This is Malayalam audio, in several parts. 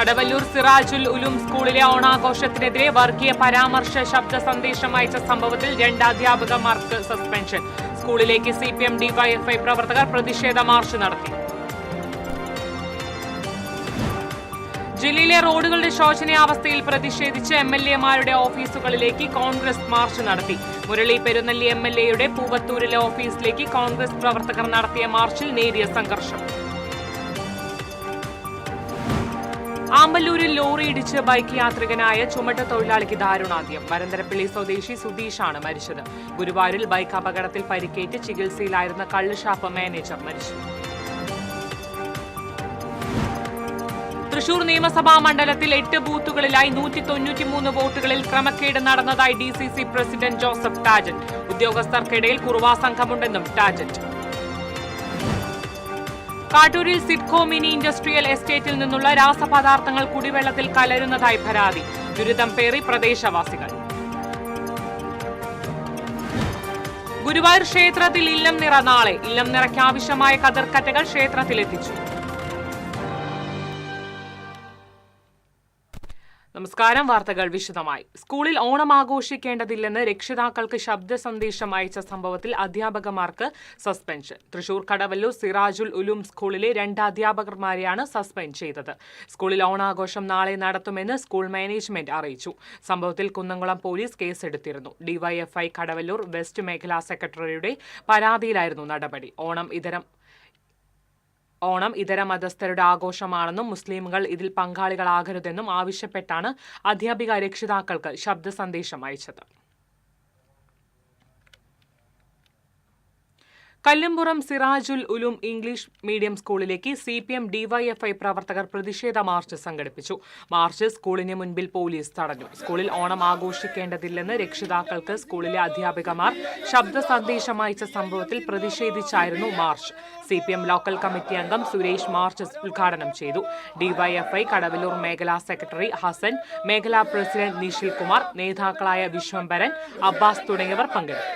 കടവല്ലൂർ സിറാജുൽ ഉലൂം സ്കൂളിലെ ഓണാഘോഷത്തിനെതിരെ വർഗീയ പരാമർശ ശബ്ദ സന്ദേശം അയച്ച സംഭവത്തിൽ 2 അധ്യാപകന്മാർക്ക് സസ്പെൻഷൻ. സ്കൂളിലേക്ക് CPM DYFI പ്രവർത്തകർ പ്രതിഷേധ മാർച്ച് നടത്തി. ജില്ലയിലെ റോഡുകളുടെ ശോചനീയാവസ്ഥയിൽ പ്രതിഷേധിച്ച് MLA-മാരുടെ ഓഫീസുകളിലേക്ക് കോൺഗ്രസ് മാർച്ച് നടത്തി. മുരളി പെരുന്നല്ലി MLA-യുടെ പൂവത്തൂരിലെ ഓഫീസിലേക്ക് കോൺഗ്രസ് പ്രവർത്തകർ നടത്തിയ മാർച്ചിൽ നേരിയ സംഘർഷം. ആമ്പല്ലൂരിൽ ലോറി ഇടിച്ച് ബൈക്ക് യാത്രികനായ ചുമട്ട് തൊഴിലാളിക്ക് ദാരുണാന്ത്യം. വരന്തരപ്പള്ളി സ്വദേശി സുധീഷാണ് മരിച്ചത്. ഗുരുവായൂരിൽ ബൈക്ക് അപകടത്തിൽ പരിക്കേറ്റ് ചികിത്സയിലായിരുന്ന കള്ളുഷാപ്പ് മാനേജർ മരിച്ചു. തൃശൂർ നിയമസഭാ മണ്ഡലത്തിൽ 8 ബൂത്തുകളിലായി 193 വോട്ടുകളിൽ ക്രമക്കേട് നടന്നതായി DCC president Joseph ടാജറ്റ്. ഉദ്യോഗസ്ഥർക്കിടയിൽ Kuruva സംഘമുണ്ടെന്നും ടാജറ്റ്. കാട്ടൂരിൽ SIDCO mini industrial എസ്റ്റേറ്റിൽ നിന്നുള്ള രാസപദാർത്ഥങ്ങൾ കുടിവെള്ളത്തിൽ കലരുന്നതായി പരാതി. ദുരിതം പേറി പ്രദേശവാസികൾ. ഗുരുവായൂർ ക്ഷേത്രത്തിൽ ഇല്ലം നിറ നാളെ. ഇല്ലം നിറയ്ക്കാവശ്യമായ കതിർക്കറ്റകൾ ക്ഷേത്രത്തിലെത്തിച്ചു. നമസ്കാരം. വാർത്തകൾ വിശദമായി. സ്കൂളിൽ ഓണം ആഘോഷിക്കേണ്ടതില്ലെന്ന് രക്ഷിതാക്കൾക്ക് ശബ്ദ സന്ദേശം അയച്ച സംഭവത്തിൽ അധ്യാപകന്മാർക്ക് സസ്പെൻഷൻ. തൃശൂർ കടവല്ലൂർ സിറാജുൽ ഉലൂം സ്കൂളിലെ 2 അധ്യാപകന്മാരെയാണ് സസ്പെൻഡ് ചെയ്തത്. സ്കൂളിൽ ഓണാഘോഷം നാളെ നടത്തുമെന്ന് സ്കൂൾ മാനേജ്മെന്റ് അറിയിച്ചു. സംഭവത്തിൽ കുന്നംകുളം പോലീസ് കേസെടുത്തിരുന്നു. DYFI കടവല്ലൂർ വെസ്റ്റ് മേഖലാ സെക്രട്ടറിയുടെ പരാതിയിലായിരുന്നു നടപടി. ഓണം ഇതര മതസ്ഥരുടെ ആഘോഷമാണെന്നും മുസ്ലിമുകൾ ഇതിൽ പങ്കാളികളാകരുതെന്നും ആവശ്യപ്പെട്ടാണ് അധ്യാപിക രക്ഷിതാക്കൾക്ക് ശബ്ദ സന്ദേശം അയച്ചത്. കല്ലുംപുറം സിറാജുൽ ഉലൂം ഇംഗ്ലീഷ് മീഡിയം സ്കൂളിലേക്ക് CPM DYFI പ്രവർത്തകർ പ്രതിഷേധ മാർച്ച് സംഘടിപ്പിച്ചു. മാർച്ച് സ്കൂളിന് മുൻപിൽ പോലീസ് തടഞ്ഞു. സ്കൂളിൽ ഓണം ആഘോഷിക്കേണ്ടതില്ലെന്ന് രക്ഷിതാക്കൾക്ക് സ്കൂളിലെ അധ്യാപികമാർ ശബ്ദ സന്ദേശം അയച്ച സംഭവത്തിൽ പ്രതിഷേധിച്ചായിരുന്നു മാർച്ച്. CPM ലോക്കൽ കമ്മിറ്റി അംഗം സുരേഷ് മാർച്ച് ഉദ്ഘാടനം ചെയ്തു. DYFI കടവല്ലൂർ മേഖലാ സെക്രട്ടറി ഹസൻ, മേഖലാ പ്രസിഡന്റ് നിഷിൽ കുമാർ, നേതാക്കളായ വിശ്വംഭരൻ, അബ്ബാസ് തുടങ്ങിയവർ പങ്കെടുത്തു.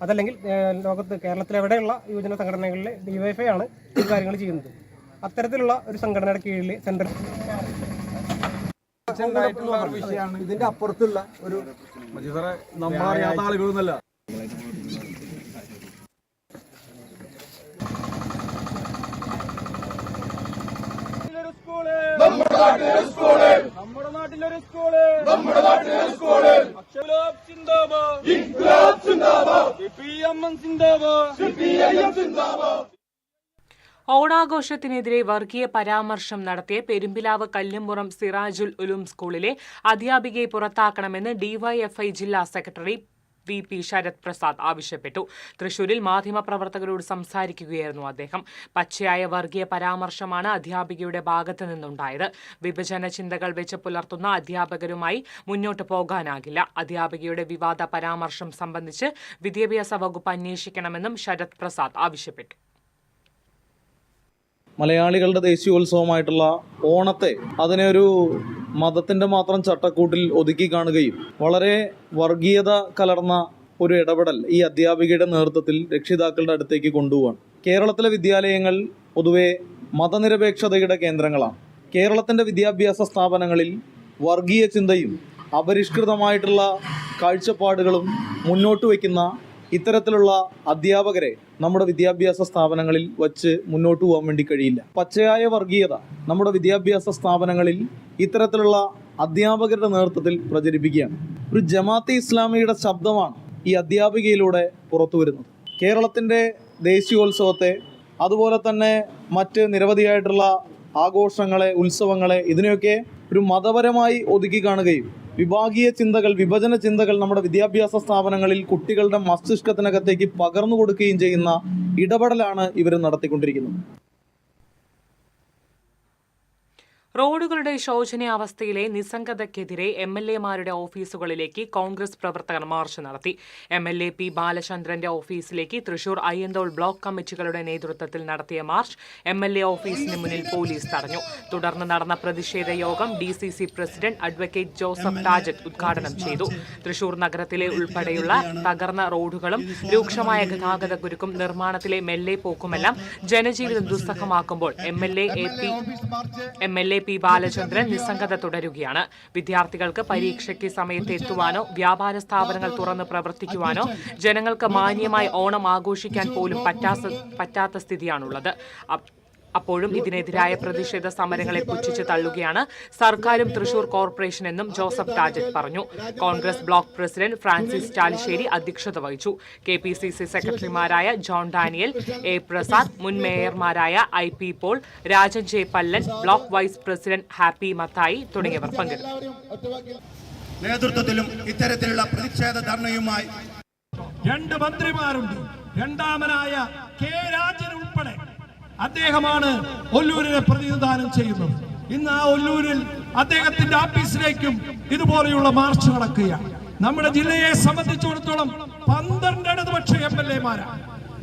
അതല്ലെങ്കിൽ ലോകത്ത് കേരളത്തിലെവിടെയുള്ള യുവജന സംഘടനകളിലെ DYFI ആണ് ഈ കാര്യങ്ങൾ ചെയ്യുന്നത്. അത്തരത്തിലുള്ള ഒരു സംഘടനയുടെ കീഴിൽ സെന്റർ ഇതിന്റെ അപ്പുറത്തുള്ള ഒരു നമ്മളറിയാത്ത ആളുകളൊന്നല്ല. നമ്മുടെ നാട്ടിലൊരു സ്കൂള് ഓണാഘോഷത്തിനെതിരെ വർഗീയ പരാമർശം നടത്തിയ പെരുമ്പിലാവ് കല്ലുംപുറം സിറാജുൽ ഉലൂം സ്കൂളിലെ അധ്യാപികയെ പുറത്താക്കണമെന്ന് DYFI ജില്ലാ സെക്രട്ടറി VP ശരത് പ്രസാദ് ആവശ്യപ്പെട്ടു. തൃശൂരിൽ മാധ്യമപ്രവർത്തകരോട് സംസാരിക്കുകയായിരുന്നു അദ്ദേഹം. പച്ചയായ വർഗീയ പരാമർശമാണ് അധ്യാപികയുടെ ഭാഗത്തു നിന്നുണ്ടായത്. വിഭജന ചിന്തകൾ വെച്ച് പുലർത്തുന്ന അധ്യാപകരുമായി മുന്നോട്ട് പോകാനാകില്ല. അധ്യാപികയുടെ വിവാദ പരാമർശം സംബന്ധിച്ച് വിദ്യാഭ്യാസ വകുപ്പ് അന്വേഷിക്കണമെന്നും ശരത് പ്രസാദ് ആവശ്യപ്പെട്ടു. മലയാളികളുടെ ദേശീയോത്സവമായിട്ടുള്ള ഓണത്തെ അതിനെ ഒരു മതത്തിൻ്റെ മാത്രം ചട്ടക്കൂട്ടിൽ ഒതുക്കി കാണുകയും വളരെ വർഗീയത കലർന്ന ഒരു ഇടപെടൽ ഈ അധ്യാപികയുടെ നേതൃത്വത്തിൽ രക്ഷിതാക്കളുടെ അടുത്തേക്ക് കൊണ്ടുപോവാണ്. കേരളത്തിലെ വിദ്യാലയങ്ങൾ പൊതുവെ മതനിരപേക്ഷതയുടെ കേന്ദ്രങ്ങളാണ്. കേരളത്തിൻ്റെ വിദ്യാഭ്യാസ സ്ഥാപനങ്ങളിൽ വർഗീയ ചിന്തയും അപരിഷ്കൃതമായിട്ടുള്ള കാഴ്ചപ്പാടുകളും മുന്നോട്ട് വയ്ക്കുന്ന ഇത്തരത്തിലുള്ള അധ്യാപകരെ നമ്മുടെ വിദ്യാഭ്യാസ സ്ഥാപനങ്ങളിൽ വച്ച് മുന്നോട്ട് പോകാൻ വേണ്ടി കഴിയില്ല. പച്ചയായ വർഗീയത നമ്മുടെ വിദ്യാഭ്യാസ സ്ഥാപനങ്ങളിൽ ഇത്തരത്തിലുള്ള അധ്യാപകരുടെ നേതൃത്വത്തിൽ പ്രചരിപ്പിക്കുകയാണ്. ഒരു ജമാഅത്തെ ഇസ്ലാമിയുടെ ശബ്ദമാണ് ഈ അധ്യാപികയിലൂടെ പുറത്തു വരുന്നത്. കേരളത്തിൻ്റെ ദേശീയോത്സവത്തെ അതുപോലെ തന്നെ മറ്റ് നിരവധിയായിട്ടുള്ള ആഘോഷങ്ങളെ, ഉത്സവങ്ങളെ ഇതിനെയൊക്കെ ഒരു മതപരമായി ഒതുക്കി കാണുകയും വിഭാഗീയ ചിന്തകൾ, വിഭജന ചിന്തകൾ നമ്മുടെ വിദ്യാഭ്യാസ സ്ഥാപനങ്ങളിൽ കുട്ടികളുടെ മസ്തിഷ്കത്തിനകത്തേക്ക് പകർന്നു കൊടുക്കുകയും ചെയ്യുന്ന ഇടപെടലാണ് ഇവർ നടത്തിക്കൊണ്ടിരിക്കുന്നത്. റോഡുകളുടെ ശോചനീയാവസ്ഥയിലെ നിസ്സംഗതയ്ക്കെതിരെ MLA-മാരുടെ ഓഫീസുകളിലേക്ക് കോൺഗ്രസ് പ്രവർത്തകർ മാർച്ച് നടത്തി. MLA P. ബാലചന്ദ്രന്റെ ഓഫീസിലേക്ക് തൃശൂർ അയ്യന്തോൾ ബ്ലോക്ക് കമ്മിറ്റികളുടെ നേതൃത്വത്തിൽ നടത്തിയ മാർച്ച് MLA ഓഫീസിന് മുന്നിൽ പോലീസ് തടഞ്ഞു. തുടർന്ന് നടന്ന പ്രതിഷേധ യോഗം DCC പ്രസിഡന്റ് അഡ്വക്കേറ്റ് ജോസഫ് ടാജറ്റ് ഉദ്ഘാടനം ചെയ്തു. തൃശൂർ നഗരത്തിലെ ഉൾപ്പെടെയുള്ള തകർന്ന റോഡുകളും രൂക്ഷമായ ഗതാഗതക്കുരുക്കും നിർമ്മാണത്തിലെ മെല്ലെ പോക്കുമെല്ലാം ജനജീവിതം ദുസ്സഹമാക്കുമ്പോൾ MLA P. ബാലചന്ദ്രൻ നിസ്സംഗത തുടരുകയാണ്. വിദ്യാർത്ഥികൾക്ക് പരീക്ഷയ്ക്ക് സമയത്ത് എത്തുവാനോ വ്യാപാര സ്ഥാപനങ്ങൾ തുറന്ന് പ്രവർത്തിക്കുവാനോ ജനങ്ങൾക്ക് മാന്യമായി ഓണം ആഘോഷിക്കാൻ പോലും പറ്റാത്ത സ്ഥിതിയാണുള്ളത്. അപ്പോഴും ഇതിനെതിരായ പ്രതിഷേധ സമരങ്ങളെ പുച്ഛിച്ച് തള്ളുകയാണ് സർക്കാരും തൃശൂർ കോർപ്പറേഷൻ എന്നും ജോസഫ് ടാജറ്റ് പറഞ്ഞു. Congress block president Francis Chalissery അധ്യക്ഷത വഹിച്ചു. KPCC സെക്രട്ടറിമാരായ ജോൺ ഡാനിയൽ, A. പ്രസാദ്, മുൻ മേയർമാരായ IP Paul, Rajan J. Pallan, block vice president Happy Mathai തുടങ്ങിയവർ പങ്കെടുത്തു. നേതൃത്വത്തിലും ഇത്തരത്തിലുള്ള പ്രതിഷേധ ധർണയുമായി 2 മന്ത്രിമാരുണ്ട്. രണ്ടാമനായ K. രാജൻ ഉൾപ്പെടെ അദ്ദേഹമാണ് ഒല്ലൂരിനെ പ്രതിനിധാനം ചെയ്യുന്നത്. ഇന്ന് ആ ഒല്ലൂരിൽ അദ്ദേഹത്തിന്റെ ഓഫീസിലേക്കും ഇതുപോലെയുള്ള മാർച്ച് നടക്കുകയാണ്. നമ്മുടെ ജില്ലയെ സംബന്ധിച്ചിടത്തോളം 12 ഇടതുപക്ഷ MLA-മാരാണ്.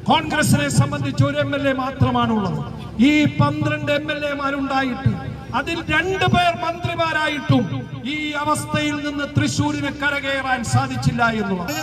കോൺഗ്രസിനെ സംബന്ധിച്ച് ഒരു MLA മാത്രമാണുള്ളത്. ഈ 12 MLA-മാരുണ്ടായിട്ട് അതിൽ 2 പേർ മന്ത്രിമാരായിട്ടും ഈ അവസ്ഥയിൽ നിന്ന് തൃശ്ശൂരിന് കരകയറാൻ സാധിച്ചില്ല എന്നുള്ളത്.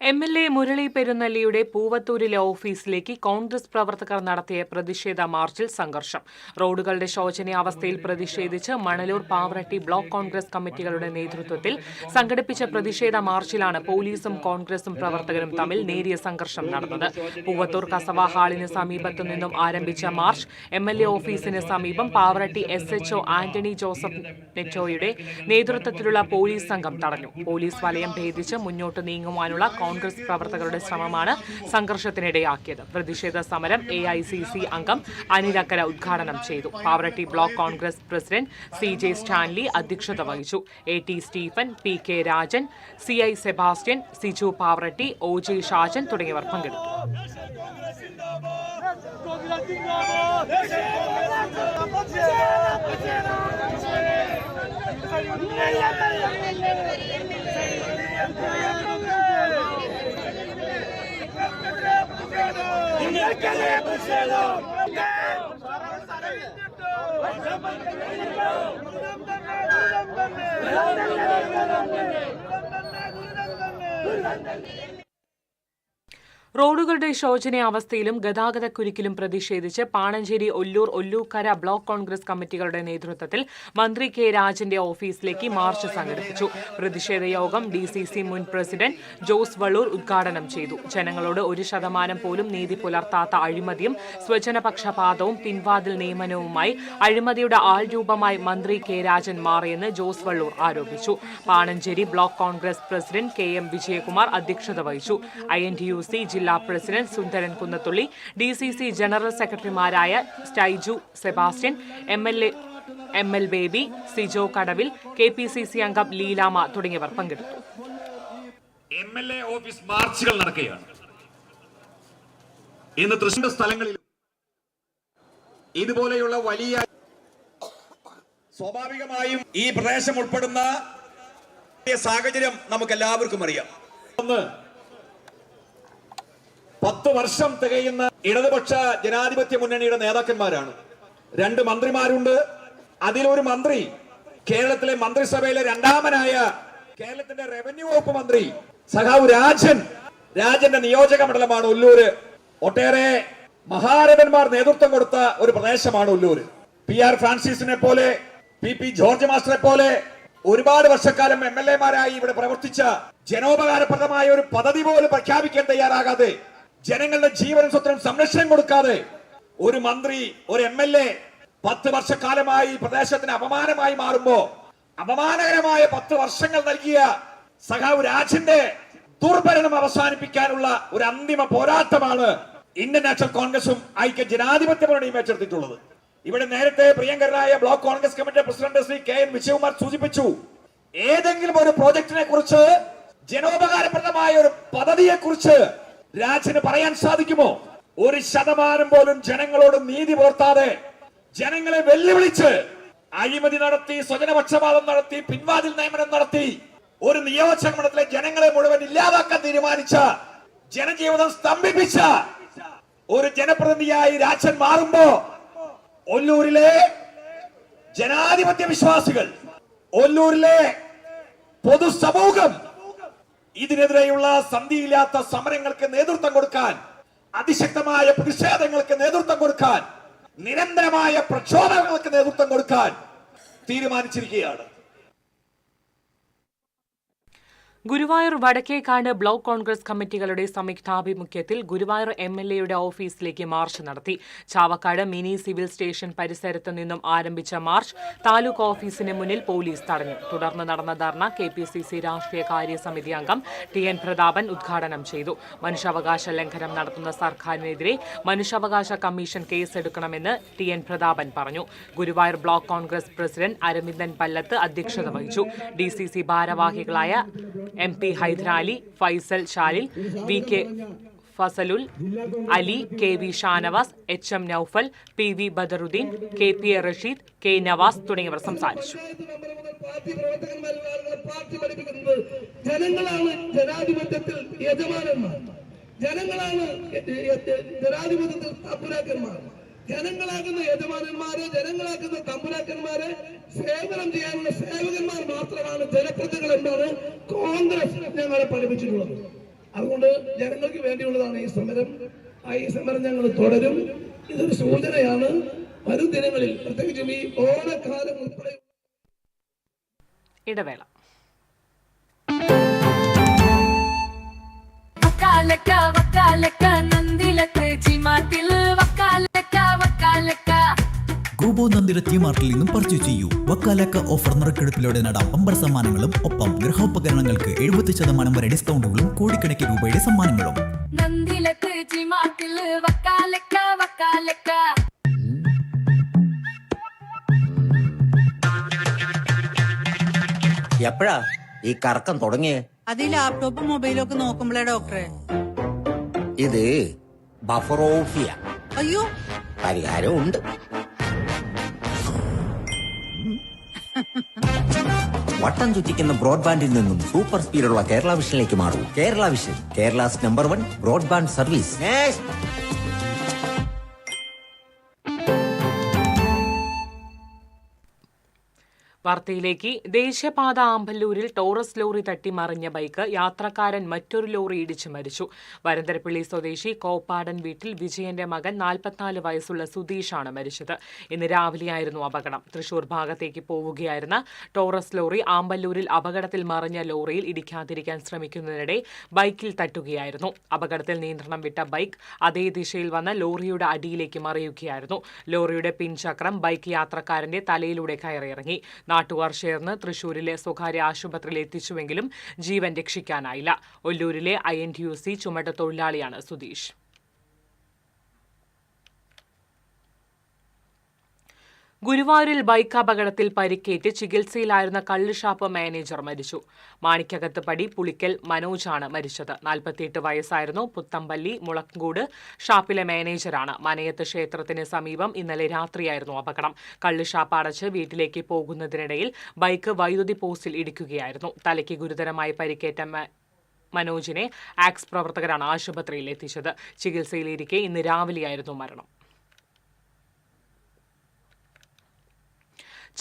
MLA മുരളി പെരുന്നല്ലിയുടെ പൂവത്തൂരിലെ ഓഫീസിലേക്ക് കോൺഗ്രസ് പ്രവർത്തകർ നടത്തിയ പ്രതിഷേധ മാർച്ചിൽ സംഘർഷം. റോഡുകളുടെ ശോചനീയാവസ്ഥയിൽ പ്രതിഷേധിച്ച് മണലൂർ, പാവറട്ടി ബ്ലോക്ക് കോൺഗ്രസ് കമ്മിറ്റികളുടെ നേതൃത്വത്തിൽ സംഘടിപ്പിച്ച പ്രതിഷേധ മാർച്ചിലാണ് പോലീസും കോൺഗ്രസും പ്രവർത്തകരും തമ്മിൽ നേരിയ സംഘർഷം നടന്നത്. പൂവത്തൂർ കസവ ഹാളിന് സമീപത്തു നിന്നും ആരംഭിച്ച മാർച്ച് MLA ഓഫീസിന് സമീപം പാവറട്ടി SHO ആന്റണി ജോസഫ് നെറ്റോയുടെ നേതൃത്വത്തിലുള്ള പോലീസ് സംഘം തടഞ്ഞു. പോലീസ് വലയം ഭേദിച്ച് മുന്നോട്ട് നീങ്ങുവാനുള്ള കോൺഗ്രസ് പ്രവർത്തകരുടെ ശ്രമമാണ് സംഘർഷത്തിനിടയാക്കിയത്. പ്രതിഷേധ സമരം AICC അംഗം അനിലക്കര ഉദ്ഘാടനം ചെയ്തു. Pavaratty block Congress president CJ Stanley അധ്യക്ഷത വഹിച്ചു. AT Stephen, PK Rajan, CI Sebastian, Siju Pavaratty, OJ Shajan തുടങ്ങിയവർ പങ്കെടുത്തു. റോഡുകളുടെ ശോചനീയാവസ്ഥയിലും ഗതാഗതക്കുരുക്കിലും പ്രതിഷേധിച്ച് പാണഞ്ചേരി, ഒല്ലൂർ, ഒല്ലൂക്കര ബ്ലോക്ക് കോൺഗ്രസ് കമ്മിറ്റികളുടെ നേതൃത്വത്തിൽ മന്ത്രി K. രാജന്റെ ഓഫീസിലേക്ക് മാർച്ച് സംഘടിപ്പിച്ചു. പ്രതിഷേധ യോഗം DCC മുൻ പ്രസിഡന്റ് ജോസ് വള്ളൂർ ഉദ്ഘാടനം ചെയ്തു. ജനങ്ങളോട് 1% പോലും നീതി പുലർത്താത്ത അഴിമതിയും സ്വജനപക്ഷപാതവും പിൻവാതിൽ നിയമനവുമായി അഴിമതിയുടെ ആൾരൂപമായി മന്ത്രി K. രാജൻ മാറിയെന്ന് ജോസ് വള്ളൂർ ആരോപിച്ചു. Panancheri block Congress president KM Vijayakumar അധ്യക്ഷത വഹിച്ചു. INTUC ജില്ലാ പ്രസിഡന്റ് സുന്ദരൻ കുന്നത്തുള്ളി, DCC ജനറൽ സെക്രട്ടറിമാരായ Staiju Sebastian, ML baby, Sijo കടവിൽ, KPCC അംഗം ലീലാമ തുടങ്ങിയവർ പങ്കെടുത്തു. MLA ഓഫീസ് മാർച്ചുകൾ നടക്കുകയാണ്. ഇന്ന് തൃശ്ശൂർ സ്ഥലങ്ങളിൽ ഇതുപോലെയുള്ള വലിയ സ്വാഭാവികമായും ഈ പ്രദേശം ഉൾപ്പെടുന്ന സാഹചര്യം നമുക്ക് എല്ലാവർക്കും അറിയാം. 10 വർഷം തികയുന്ന ഇടതുപക്ഷ ജനാധിപത്യ മുന്നണിയുടെ നേതാക്കന്മാരാണ്. 2 മന്ത്രിമാരുണ്ട്. അതിലൊരു മന്ത്രി കേരളത്തിലെ മന്ത്രിസഭയിലെ രണ്ടാമനായ കേരളത്തിന്റെ റവന്യൂ വകുപ്പ് മന്ത്രി സഖാവ് രാജന്റെ നിയോജക മണ്ഡലമാണ് ഒല്ലൂര്. ഒട്ടേറെ മഹാരഥന്മാർ നേതൃത്വം കൊടുത്ത ഒരു പ്രദേശമാണ് ഒല്ലൂര്. PR ഫ്രാൻസിസിനെ പോലെ, PP ജോർജ് മാസ്റ്ററെ പോലെ ഒരുപാട് വർഷക്കാലം MLA-മാരായി ഇവിടെ പ്രവർത്തിച്ച, ജനോപകാരപ്രദമായ ഒരു പദ്ധതി പോലും പ്രഖ്യാപിക്കാൻ തയ്യാറാകാതെ, ജനങ്ങളുടെ ജീവനും സ്വത്തിനും സംരക്ഷണം കൊടുക്കാതെ ഒരു മന്ത്രി, ഒരു MLA 10 വർഷക്കാലമായി പ്രദേശത്തിന് അപമാനമായി മാറുമ്പോ അപമാനകരമായ 10 വർഷങ്ങൾ നൽകിയ സഖാവ് രാജന്റെ ദുർഭരണം അവസാനിപ്പിക്കാനുള്ള ഒരു അന്തിമ പോരാട്ടമാണ് ഇന്ത്യൻ നാഷണൽ കോൺഗ്രസും ഐക്യ ജനാധിപത്യ മുന്നണിയും ഏറ്റെടുത്തിട്ടുള്ളത്. ഇവിടെ നേരത്തെ പ്രിയങ്കരനായ block Congress committee president Shri KN Vijayakumar സൂചിപ്പിച്ചു, ഏതെങ്കിലും ഒരു പ്രോജക്റ്റിനെ കുറിച്ച്, ജനോപകാരപ്രദമായ ഒരു പദ്ധതിയെ കുറിച്ച് രാജന് പറയാൻ സാധിക്കുമോ? 1% പോലും ജനങ്ങളോട് നീതി പുലർത്താതെ ജനങ്ങളെ വെല്ലുവിളിച്ച് അഴിമതി നടത്തി, സ്വജനപക്ഷപാതം നടത്തി, പിൻവാതിൽ നിയമനം നടത്തി ഒരു നിയോജക മണ്ഡലത്തിലെ ജനങ്ങളെ മുഴുവൻ ഇല്ലാതാക്കാൻ തീരുമാനിച്ച, ജനജീവിതം സ്തംഭിപ്പിച്ച ഒരു ജനപ്രതിനിധിയായി രാജൻ മാറുമ്പോ ഒല്ലൂരിലെ ജനാധിപത്യ വിശ്വാസികൾ, ഒല്ലൂരിലെ പൊതുസമൂഹം ഇതിനെതിരെയുള്ള സന്ധിയില്ലാത്ത സമരങ്ങൾക്ക് നേതൃത്വം കൊടുക്കാൻ, അതിശക്തമായ പ്രതിഷേധങ്ങൾക്ക് നേതൃത്വം കൊടുക്കാൻ, നിരന്തരമായ പ്രക്ഷോഭങ്ങൾക്ക് നേതൃത്വം കൊടുക്കാൻ തീരുമാനിച്ചിരിക്കുകയാണ്. ഗുരുവായൂർ വടക്കേക്കാട് ബ്ലോക്ക് കോൺഗ്രസ് കമ്മിറ്റികളുടെ സംയുക്താഭിമുഖ്യത്തിൽ ഗുരുവായൂർ MLAയുടെ ഓഫീസിലേക്ക് മാർച്ച് നടത്തി. ചാവക്കാട് മിനി സിവിൽ സ്റ്റേഷൻ പരിസരത്ത് നിന്നും ആരംഭിച്ച മാർച്ച് താലൂക്ക് ഓഫീസിന് മുന്നിൽ പോലീസ് തടഞ്ഞു. തുടർന്ന് നടന്ന ധർണ KPCC രാഷ്ട്രീയ കാര്യസമിതി അംഗം TN പ്രതാപൻ ഉദ്ഘാടനം ചെയ്തു. മനുഷ്യാവകാശ ലംഘനം നടത്തുന്ന സർക്കാരിനെതിരെ മനുഷ്യാവകാശ കമ്മീഷൻ കേസെടുക്കണമെന്ന് TN പ്രതാപൻ പറഞ്ഞു. ഗുരുവായൂർ ബ്ലോക്ക് കോൺഗ്രസ് പ്രസിഡന്റ് അരവിന്ദൻ പല്ലത്ത് അധ്യക്ഷത വഹിച്ചു. DCC ഭാരവാഹികളായ MP Hyder Ali, Faisal ഷാലിൽ, VK Fazalul, Ali, KV Shanavas, HM Noufal, PV Badaruddin, KP Rasheed, K Nawaz തുടങ്ങിയവർ സംസാരിച്ചു. ജനങ്ങളാണ് ജനാധിപത്യത്തിൽ യജമാനന്മാർ, ജനങ്ങളാണ് ജനാധിപത്യത്തിൽ തമ്പുരാക്കന്മാർ. ജനങ്ങളാകുന്ന യജമാനന്മാരെ, ജനങ്ങളാക്കുന്ന തമ്പുരാക്കന്മാരെ സേവനം ചെയ്യാനുള്ള സേവകന്മാർ മാത്രമാണ് ജനപ്രതിനിധികൾ എന്നാണ് കോൺഗ്രസ് ഞങ്ങളെ പഠിപ്പിച്ചിട്ടുള്ളത്. അതുകൊണ്ട് ജനങ്ങൾക്ക് വേണ്ടിയുള്ളതാണ് ഈ സമരം. ഈ സമരം ഞങ്ങൾ തുടരും. ഇതൊരു സൂചനയാണ്. വരും ദിനങ്ങളിൽ പ്രത്യേകിച്ചും ഈ ഓണക്കാലം ഉൾപ്പെടെ. ഇടവേള. ഗോബോ നന്ദിരത്തി മാർട്ടിൽ നിന്നും പർച്ചേസ് ചെയ്യൂ. വക്കാലക്ക ഓഫർ നറുക്കെടുപ്പിലൂടെ നേടാം ബമ്പർ സമ്മാനങ്ങളും ഒപ്പം ഗൃഹോപകരണങ്ങൾക്ക് 70% വരെ ഡിസ്കൗണ്ടുകളും കോടിക്കണക്കിന് രൂപയുടെ സമ്മാനങ്ങളും. എപ്പോഴാ ഈ കറക്കം തുടങ്ങിയേ? അത് ഈ ലാപ്ടോപ്പും മൊബൈലും ഒക്കെ നോക്കുമ്പോഴേ ഡോക്ടറെ. ഇത് ബഫറോഫിയ. അയ്യോ, പരിഹാരം ഉണ്ട്. വട്ടം ചുറ്റിക്കുന്ന ബ്രോഡ്ബാൻഡിൽ നിന്നും സൂപ്പർ സ്പീഡുള്ള കേരള വിഷനിലേക്ക് മാറൂ. Kerala Vision, Kerala's number 1 broadband service. വാർത്തയിലേക്ക്. ദേശീയപാത ആമ്പല്ലൂരിൽ ടോറസ് ലോറി തട്ടിമറിഞ്ഞ ബൈക്ക് യാത്രക്കാരൻ മറ്റൊരു ലോറി ഇടിച്ചു മരിച്ചു. വരന്തരപ്പള്ളി സ്വദേശി കോപ്പാടൻ വീട്ടിൽ വിജയന്റെ മകൻ 44 വയസ്സുള്ള സുധീഷാണ് മരിച്ചത്. ഇന്ന് രാവിലെയായിരുന്നു അപകടം. തൃശൂർ ഭാഗത്തേക്ക് പോവുകയായിരുന്ന ടോറസ് ലോറി ആമ്പല്ലൂരിൽ അപകടത്തിൽ മറിഞ്ഞ ലോറിയിൽ ഇടിക്കാതിരിക്കാൻ ശ്രമിക്കുന്നതിനിടെ ബൈക്കിൽ തട്ടുകയായിരുന്നു. അപകടത്തിൽ നിയന്ത്രണം വിട്ട ബൈക്ക് അതേ ദിശയിൽ വന്ന ലോറിയുടെ അടിയിലേക്ക് മറിയുകയായിരുന്നു. ലോറിയുടെ പിൻചക്രം ബൈക്ക് യാത്രക്കാരന്റെ തലയിലൂടെ കയറിയിറങ്ങി. നാട്ടുകാർ ചേർന്ന് തൃശൂരിലെ സ്വകാര്യ ആശുപത്രിയിൽ എത്തിച്ചുവെങ്കിലും ജീവൻ രക്ഷിക്കാനായില്ല. ഒല്ലൂരിലെ INTUC ചുമട്ടുതൊഴിലാളിയാണ് സുധീഷ്. ഗുരുവായൂരിൽ ബൈക്ക് അപകടത്തിൽ പരിക്കേറ്റ് ചികിത്സയിലായിരുന്ന കള്ളുഷാപ്പ് മാനേജർ മരിച്ചു. മാണിക്കകത്തുപടി പുളിക്കൽ മനോജാണ് മരിച്ചത്. 48 വയസ്സായിരുന്നു. പുത്തമ്പള്ളി മുളക്കോട് ഷാപ്പിലെ മാനേജറാണ്. മനയത്ത് ക്ഷേത്രത്തിന് സമീപം ഇന്നലെ രാത്രിയായിരുന്നു അപകടം. കള്ളുഷാപ്പ് അടച്ച് വീട്ടിലേക്ക് പോകുന്നതിനിടയിൽ ബൈക്ക് വൈദ്യുതി പോസ്റ്റിൽ ഇടിക്കുകയായിരുന്നു. തലയ്ക്ക് ഗുരുതരമായി പരിക്കേറ്റ മനോജിനെ ആക്സ് പ്രവർത്തകരാണ് ആശുപത്രിയിൽ എത്തിച്ചത്. ചികിത്സയിലിരിക്കെ ഇന്ന് രാവിലെയായിരുന്നു മരണം.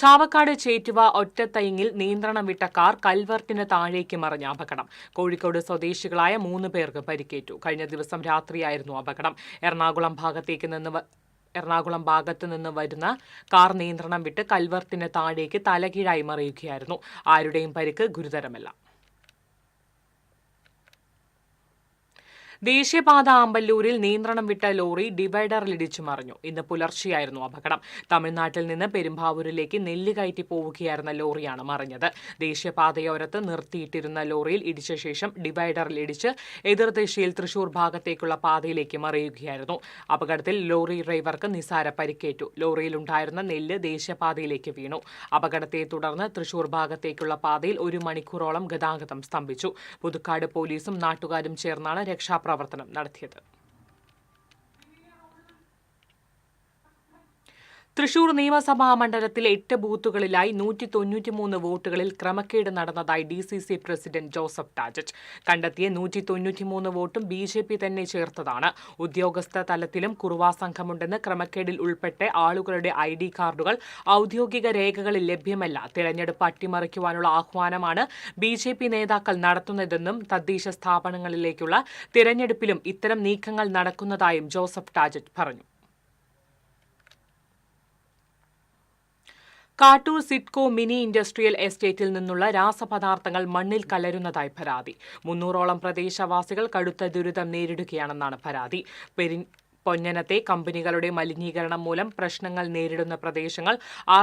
ചാവക്കാട് ചേറ്റുവ ഒറ്റത്തൈങ്ങിൽ നിയന്ത്രണം വിട്ട കാർ കൽവർട്ടിന് താഴേക്ക് മറിഞ്ഞ അപകടം. കോഴിക്കോട് സ്വദേശികളായ 3 പേർക്ക് പരിക്കേറ്റു. കഴിഞ്ഞ ദിവസം രാത്രിയായിരുന്നു അപകടം. എറണാകുളം ഭാഗത്ത് നിന്ന് വരുന്ന കാർ നിയന്ത്രണം വിട്ട് കൽവർട്ടിന് താഴേക്ക് തലകീഴായി മറിയുകയായിരുന്നു. ആരുടെയും പരിക്ക് ഗുരുതരമല്ല. ദേശീയപാത ആമ്പല്ലൂരിൽ നിയന്ത്രണം വിട്ട ലോറി ഡിവൈഡറിലിടിച്ചു മറിഞ്ഞു. ഇന്ന് പുലർച്ചെയായിരുന്നു അപകടം. തമിഴ്നാട്ടിൽ നിന്ന് പെരുമ്പാവൂരിലേക്ക് നെല്ല് കയറ്റി പോവുകയായിരുന്ന ലോറിയാണ് മറിഞ്ഞത്. ദേശീയപാതയോരത്ത് നിർത്തിയിട്ടിരുന്ന ലോറിയിൽ ഇടിച്ച ശേഷം ഡിവൈഡറിൽ ഇടിച്ച് എതിർദിശയിൽ തൃശൂർ ഭാഗത്തേക്കുള്ള പാതയിലേക്ക് മറിയുകയായിരുന്നു. അപകടത്തിൽ ലോറി ഡ്രൈവർക്ക് നിസാര പരിക്കേറ്റു. ലോറിയിലുണ്ടായിരുന്ന നെല്ല് ദേശീയപാതയിലേക്ക് വീണു. അപകടത്തെ തുടർന്ന് തൃശൂർ ഭാഗത്തേക്കുള്ള പാതയിൽ 1 മണിക്കൂറോളം ഗതാഗതം സ്തംഭിച്ചു. പുതുക്കാട് പോലീസും നാട്ടുകാരും ചേർന്നാണ് രക്ഷാപ്രവർത്തനം നടത്തിയത്. തൃശൂർ നിയമസഭാ മണ്ഡലത്തിൽ 8 ബൂത്തുകളിലായി 193 വോട്ടുകളിൽ ക്രമക്കേട് നടന്നതായി DCC പ്രസിഡന്റ് ജോസഫ് ടാജറ്റ്. കണ്ടെത്തിയ 193 വോട്ടും BJP തന്നെ ചേർത്തതാണ്. ഉദ്യോഗസ്ഥ തലത്തിലും കുറുവാ സംഘമുണ്ടെന്ന് ക്രമക്കേടിൽ ഉൾപ്പെട്ട ആളുകളുടെ ID കാർഡുകൾ ഔദ്യോഗിക രേഖകളിൽ ലഭ്യമല്ല. തിരഞ്ഞെടുപ്പ് അട്ടിമറിക്കുവാനുള്ള ആഹ്വാനമാണ് BJP നേതാക്കൾ നടത്തുന്നതെന്നും തദ്ദേശ സ്ഥാപനങ്ങളിലേക്കുള്ള തിരഞ്ഞെടുപ്പിലും ഇത്തരം നീക്കങ്ങൾ നടക്കുന്നതായും ജോസഫ് ടാജറ്റ് പറഞ്ഞു. കാട്ടൂർ സിഡ്കോ മിനി ഇൻഡസ്ട്രിയൽ എസ്റ്റേറ്റിൽ നിന്നുള്ള രാസപദാർത്ഥങ്ങൾ മണ്ണിൽ കലരുന്നതായി പരാതി. 300ഓളം പ്രദേശവാസികൾ കടുത്ത ദുരിതം നേരിടുകയാണെന്നാണ് പരാതി. പൊന്നനത്തെ കമ്പനികളുടെ മലിനീകരണം മൂലം പ്രശ്നങ്ങൾ നേരിടുന്ന പ്രദേശങ്ങൾ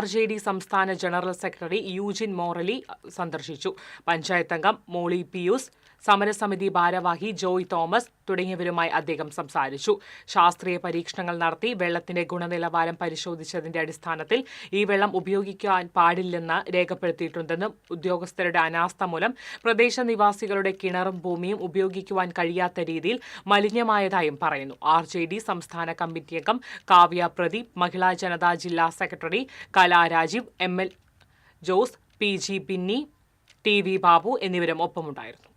RJD സംസ്ഥാന ജനറൽ സെക്രട്ടറി യൂജിൻ മോറലി സന്ദർശിച്ചു. പഞ്ചായത്ത് അംഗം മോളി പിയൂസ്, സമരസമിതി ഭാരവാഹി ജോയ് തോമസ് തുടങ്ങിയവരുമായി അദ്ദേഹം സംസാരിച്ചു. ശാസ്ത്രീയ പരീക്ഷണങ്ങൾ നടത്തി വെള്ളത്തിന്റെ ഗുണനിലവാരം പരിശോധിച്ചതിന്റെ അടിസ്ഥാനത്തിൽ ഈ വെള്ളം ഉപയോഗിക്കാൻ പാടില്ലെന്ന് രേഖപ്പെടുത്തിയിട്ടുണ്ടെന്നും ഉദ്യോഗസ്ഥരുടെ അനാസ്ഥ മൂലം പ്രദേശനിവാസികളുടെ കിണറും ഭൂമിയും ഉപയോഗിക്കുവാൻ കഴിയാത്ത രീതിയിൽ മലിനമായതായും പറയുന്നു. RJD സംസ്ഥാന കമ്മിറ്റി അംഗം കാവ്യ പ്രദീപ്, മഹിളാ ജനതാ ജില്ലാ secretary Kala Rajeev, ML Jose, PG Binny, TV Babu എന്നിവരും ഒപ്പമുണ്ടായിരുന്നു.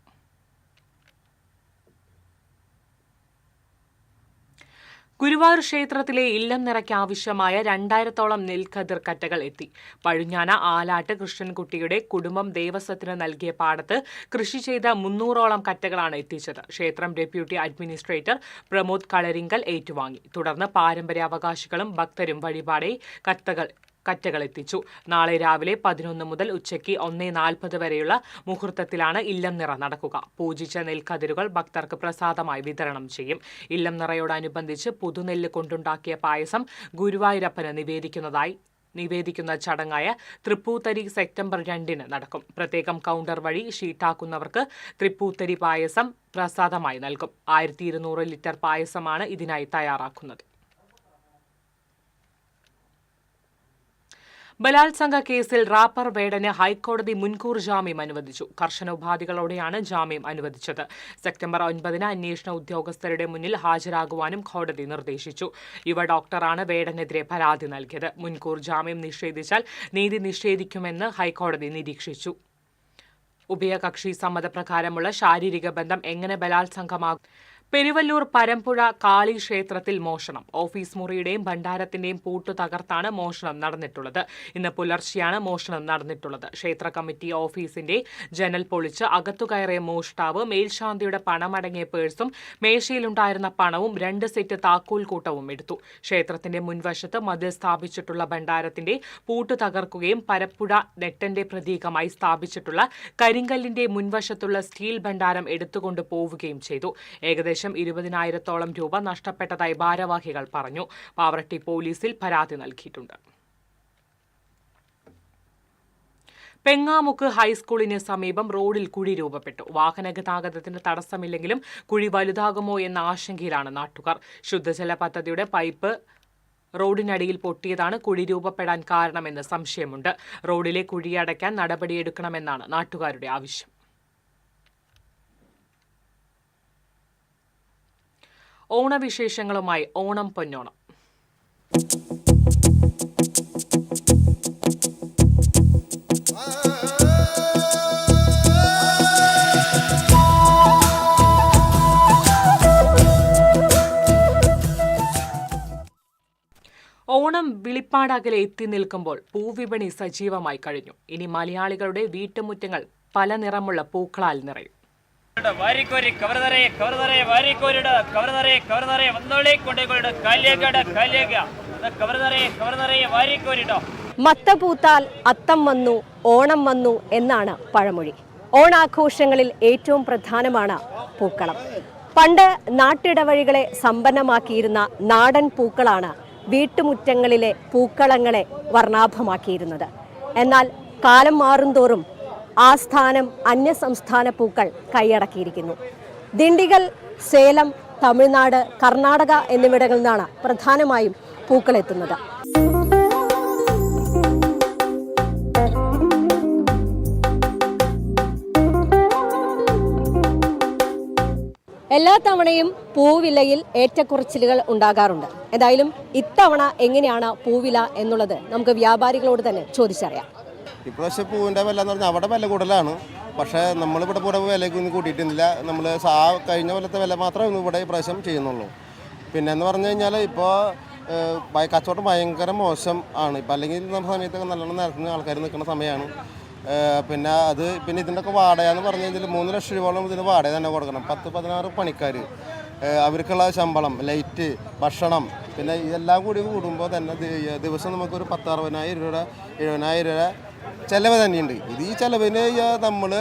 ഗുരുവായൂർ ക്ഷേത്രത്തിലെ ഇല്ലം നിറയ്ക്ക് ആവശ്യമായ 2000ഓളം നെൽക്കതിർ കറ്റകൾ എത്തി. പഴുഞ്ഞാന ആലാട്ട് കൃഷ്ണൻകുട്ടിയുടെ കുടുംബം ദേവസ്വത്തിന് നൽകിയ പാടത്ത് കൃഷി ചെയ്ത 300ഓളം കറ്റകളാണ് എത്തിച്ചത്. ക്ഷേത്രം ഡെപ്യൂട്ടി അഡ്മിനിസ്ട്രേറ്റർ പ്രമോദ് കളരിങ്കൽ ഏറ്റുവാങ്ങി. തുടർന്ന് പാരമ്പര്യാവകാശികളും ഭക്തരും വഴിപാടെ കറ്റകൾ എത്തിച്ചു. നാളെ രാവിലെ 11 മുതൽ ഉച്ചയ്ക്ക് 1:40 വരെയുള്ള മുഹൂർത്തത്തിലാണ് ഇല്ലം നിറ നടക്കുക. പൂജിച്ച നെൽക്കതിരുകൾ ഭക്തർക്ക് പ്രസാദമായി വിതരണം ചെയ്യും. ഇല്ലം നിറയോടനുബന്ധിച്ച് പുതുനെല്ല് കൊണ്ടുണ്ടാക്കിയ പായസം ഗുരുവായൂരപ്പന് നിവേദിക്കുന്ന ചടങ്ങായ തൃപ്പൂത്തരി സെപ്റ്റംബർ 2 നടക്കും. പ്രത്യേകം കൗണ്ടർ വഴി ഷീട്ടാക്കുന്നവർക്ക് തൃപ്പൂത്തരി പായസം പ്രസാദമായി നൽകും. 1200 ലിറ്റർ പായസമാണ് ഇതിനായി തയ്യാറാക്കുന്നത്. ബലാത്സംഗ കേസിൽ റാപ്പർ വേടന് ഹൈക്കോടതി മുൻകൂർ ജാമ്യം അനുവദിച്ചു. കർശന ഉപാധികളോടെയാണ് ജാമ്യം അനുവദിച്ചത്. സെപ്റ്റംബർ 9 അന്വേഷണ ഉദ്യോഗസ്ഥരുടെ മുന്നിൽ ഹാജരാകുവാനും കോടതി നിർദ്ദേശിച്ചു. യുവ ഡോക്ടറാണ് വേടനെതിരെ പരാതി നൽകിയത്. മുൻകൂർ ജാമ്യം നിഷേധിച്ചാൽ നീതി നിഷേധിക്കുമെന്ന് ഹൈക്കോടതി നിരീക്ഷിച്ചു. ഉഭയകക്ഷി സമ്മതപ്രകാരമുള്ള ശാരീരിക ബന്ധം എങ്ങനെ ബലാത്സംഗമാകും? പെരുവല്ലൂർ പരമ്പുഴ കാളി ക്ഷേത്രത്തിൽ മോഷണം. ഓഫീസ് മുറിയുടെയും ഭണ്ഡാരത്തിന്റെയും പൂട്ടു തകർത്താണ് മോഷണം നടന്നിട്ടുള്ളത്. ഇന്ന് പുലർച്ചെയാണ് മോഷണം നടന്നിട്ടുള്ളത്. ക്ഷേത്ര കമ്മിറ്റി ഓഫീസിന്റെ ജനൽ പൊളിച്ച് അകത്തുകയറിയ മോഷ്ടാവ് മേൽശാന്തിയുടെ പണമടങ്ങിയ പേഴ്സും മേശയിലുണ്ടായിരുന്ന പണവും 2 സെറ്റ് താക്കോൽ കൂട്ടവും എടുത്തു. ക്ഷേത്രത്തിന്റെ മുൻവശത്ത് മതിൽ സ്ഥാപിച്ചിട്ടുള്ള ഭണ്ഡാരത്തിന്റെ പൂട്ടു തകർക്കുകയും പരപ്പുഴ നെട്ടന്റെ പ്രതീകമായി സ്ഥാപിച്ചിട്ടുള്ള കരിങ്കല്ലിന്റെ മുൻവശത്തുള്ള സ്റ്റീൽ ഭണ്ഡാരം എടുത്തുകൊണ്ട് പോവുകയും ചെയ്തു. ഏകദേശം 20,000ഓളം രൂപ നഷ്ടപ്പെട്ടതായി ഭാരവാഹികൾ പറഞ്ഞു. പാവറട്ടി പോലീസിൽ പരാതി നൽകിയിട്ടുണ്ട്. പെങ്ങാമുക്ക് ഹൈസ്കൂളിന് സമീപം റോഡിൽ കുഴി രൂപപ്പെട്ടു. വാഹന ഗതാഗതത്തിന് തടസ്സമില്ലെങ്കിലും കുഴി വലുതാകുമോ എന്ന ആശങ്കയിലാണ് നാട്ടുകാർ. ശുദ്ധജല പദ്ധതിയുടെ പൈപ്പ് റോഡിനടിയിൽ പൊട്ടിയതാണ് കുഴി രൂപപ്പെടാൻ കാരണമെന്ന് സംശയമുണ്ട്. റോഡിലെ കുഴി അടയ്ക്കാൻ നടപടിയെടുക്കണമെന്നാണ് നാട്ടുകാരുടെ ആവശ്യം. ഓണവിശേഷങ്ങളുമായി ഓണം പൊന്നോണം. ഓണം വിളിപ്പാടകലെ എത്തി നിൽക്കുമ്പോൾ പൂവിപണി സജീവമായി കഴിഞ്ഞു. ഇനി മലയാളികളുടെ വീട്ടുമുറ്റങ്ങൾ പല നിറമുള്ള പൂക്കളാൽ നിറയും. വാരിക്കോരി കവറുതറേ കവറുതറേ വാരിക്കോരിട കവറുതറേ കവറുതറേ വന്നോളി കൊണ്ടേകൊള്ളിട കാലിയേക്കട കാലിയേക്ക കവറുതറേ കവറുതറേ വാരിക്കോരിടോ. മത്ത പൂത്താൽ അത്തം വന്നു, ഓണം വന്നു എന്നാണ് പഴമൊഴി. ഓണാഘോഷങ്ങളിൽ ഏറ്റവും പ്രധാനമാണ് പൂക്കളം. പണ്ട് നാട്ടിടവഴികളെ സമ്പന്നമാക്കിയിരുന്ന നാടൻ പൂക്കളാണ് വീട്ടുമുറ്റങ്ങളിലെ പൂക്കളങ്ങളെ വർണ്ണാഭമാക്കിയിരുന്നത്. എന്നാൽ കാലം മാറുന്തോറും ആ സ്ഥാനം അന്യസംസ്ഥാന പൂക്കൾ കൈയടക്കിയിരിക്കുന്നു. ദിണ്ടിഗൽ, സേലം, തമിഴ്നാട്, കർണാടക എന്നിവിടങ്ങളിൽ നിന്നാണ് പ്രധാനമായും പൂക്കളെത്തുന്നത്. എല്ലാ തവണയും പൂവിലയിൽ ഏറ്റക്കുറച്ചിലുകൾ ഉണ്ടാകാറുണ്ട്. എന്തായാലും ഇത്തവണ എങ്ങനെയാണ് പൂവില എന്നുള്ളത് നമുക്ക് വ്യാപാരികളോട് തന്നെ ചോദിച്ചറിയാം. ഇപ്രാവശ്യം പൂവിൻ്റെ വില എന്ന് പറഞ്ഞാൽ അവിടെ വില കൂടുതലാണ്. പക്ഷേ നമ്മളിവിടെ കൂടെ വിലയൊന്നും കൂട്ടിയിട്ടില്ല. നമ്മൾ കഴിഞ്ഞ കൊല്ലത്തെ വില മാത്രമേ ഇവിടെ ഇപ്രാവശ്യം ചെയ്യുന്നുള്ളൂ. പിന്നെ എന്ന് പറഞ്ഞു കഴിഞ്ഞാൽ ഇപ്പോൾ കച്ചവടം ഭയങ്കര മോശം ആണ്. ഇപ്പം അല്ലെങ്കിൽ നമ്മുടെ സമയത്തൊക്കെ നല്ലോണം നിരക്കുന്ന ആൾക്കാർ നിൽക്കുന്ന സമയമാണ്. പിന്നെ ഇതിൻ്റെയൊക്കെ വാടക എന്ന് പറഞ്ഞു കഴിഞ്ഞാൽ 3 ലക്ഷം രൂപയോളം ഇതിന് വാടക തന്നെ കൊടുക്കണം. 10-16 പണിക്കാർ, അവർക്കുള്ള ശമ്പളം, ലൈറ്റ്, ഭക്ഷണം, പിന്നെ ഇതെല്ലാം കൂടി കൂടുമ്പോൾ തന്നെ ദിവസം നമുക്കൊരു 60,000-60,000 രൂപ 70,000 രൂപ ചിലവ് തന്നെയുണ്ട്. ഈ ചിലവിന് നമ്മൾ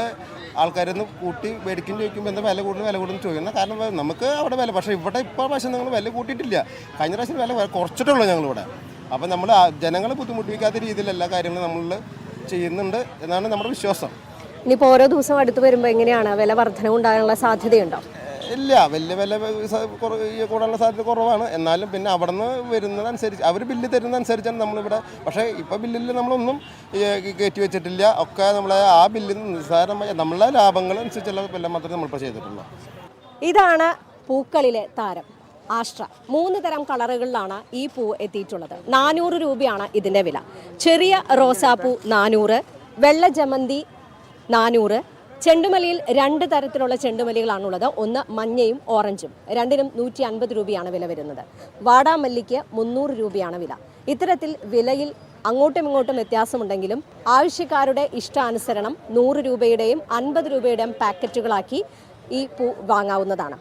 ആൾക്കാരൊന്ന് കൂട്ടി മേടിക്കും ചോദിക്കുമ്പോൾ എന്താ വില കൂടുന്നു ചോദിക്കുന്നത്. കാരണം നമുക്ക് അവിടെ വില, പക്ഷേ ഇവിടെ പ്രാവശ്യം നിങ്ങൾ വില കൂട്ടിയിട്ടില്ല. കഴിഞ്ഞ പ്രാവശ്യം വില കുറച്ചിട്ടുള്ളൂ ഞങ്ങളിവിടെ. അപ്പം നമ്മൾ ജനങ്ങളെ ബുദ്ധിമുട്ടിക്കാത്ത രീതിയിൽ എല്ലാ കാര്യങ്ങളും നമ്മൾ ചെയ്യുന്നുണ്ട് എന്നാണ് നമ്മുടെ വിശ്വാസം. ഇനിയിപ്പോൾ ഓരോ ദിവസം അടുത്ത് വരുമ്പോൾ എങ്ങനെയാണ് വില വർധന ഉണ്ടാകാനുള്ള സാധ്യതയുണ്ടോ? ഇല്ല, വലിയ വില കൂടാനുള്ള സാധ്യത കുറവാണ്. എന്നാലും പിന്നെ അവിടെ നിന്ന് വരുന്നതനുസരിച്ച് അവർ ബില്ല് തരുന്നതനുസരിച്ചാണ് നമ്മളിവിടെ. പക്ഷേ ഇപ്പോൾ ബില്ലിൽ നമ്മളൊന്നും കയറ്റി വെച്ചിട്ടില്ല. ഒക്കെ നമ്മളെ ആ ബില്ലിൽ നിസ്സാരമായ നമ്മളെ ലാഭങ്ങൾ അനുസരിച്ചുള്ള വില മാത്രമേ നമ്മളിപ്പോൾ ചെയ്തിട്ടുള്ളൂ. ഇതാണ് പൂക്കളിലെ താരം ആഷ്ട്ര. 3 തരം കളറുകളിലാണ് ഈ പൂ എത്തിയിട്ടുള്ളത്. 400 രൂപയാണ് ഇതിൻ്റെ വില. ചെറിയ റോസാപ്പൂ 400, വെള്ള ജമന്തി 400. ചെണ്ടുമല്ലിയിൽ 2 തരത്തിലുള്ള ചെണ്ടുമല്ലികളാണുള്ളത്. ഒന്ന് മഞ്ഞയും ഓറഞ്ചും. രണ്ടിനും 150 രൂപയാണ് വില വരുന്നത്. വാടാമല്ലിക്ക് 300 രൂപയാണ് വില. ഇത്തരത്തിൽ വിലയിൽ അങ്ങോട്ടും ഇങ്ങോട്ടും വ്യത്യാസമുണ്ടെങ്കിലും ആവശ്യക്കാരുടെ ഇഷ്ടാനുസരണം 100 രൂപയുടെയും 50 രൂപയുടെയും പാക്കറ്റുകളാക്കി ഈ പൂ വാങ്ങാവുന്നതാണ്.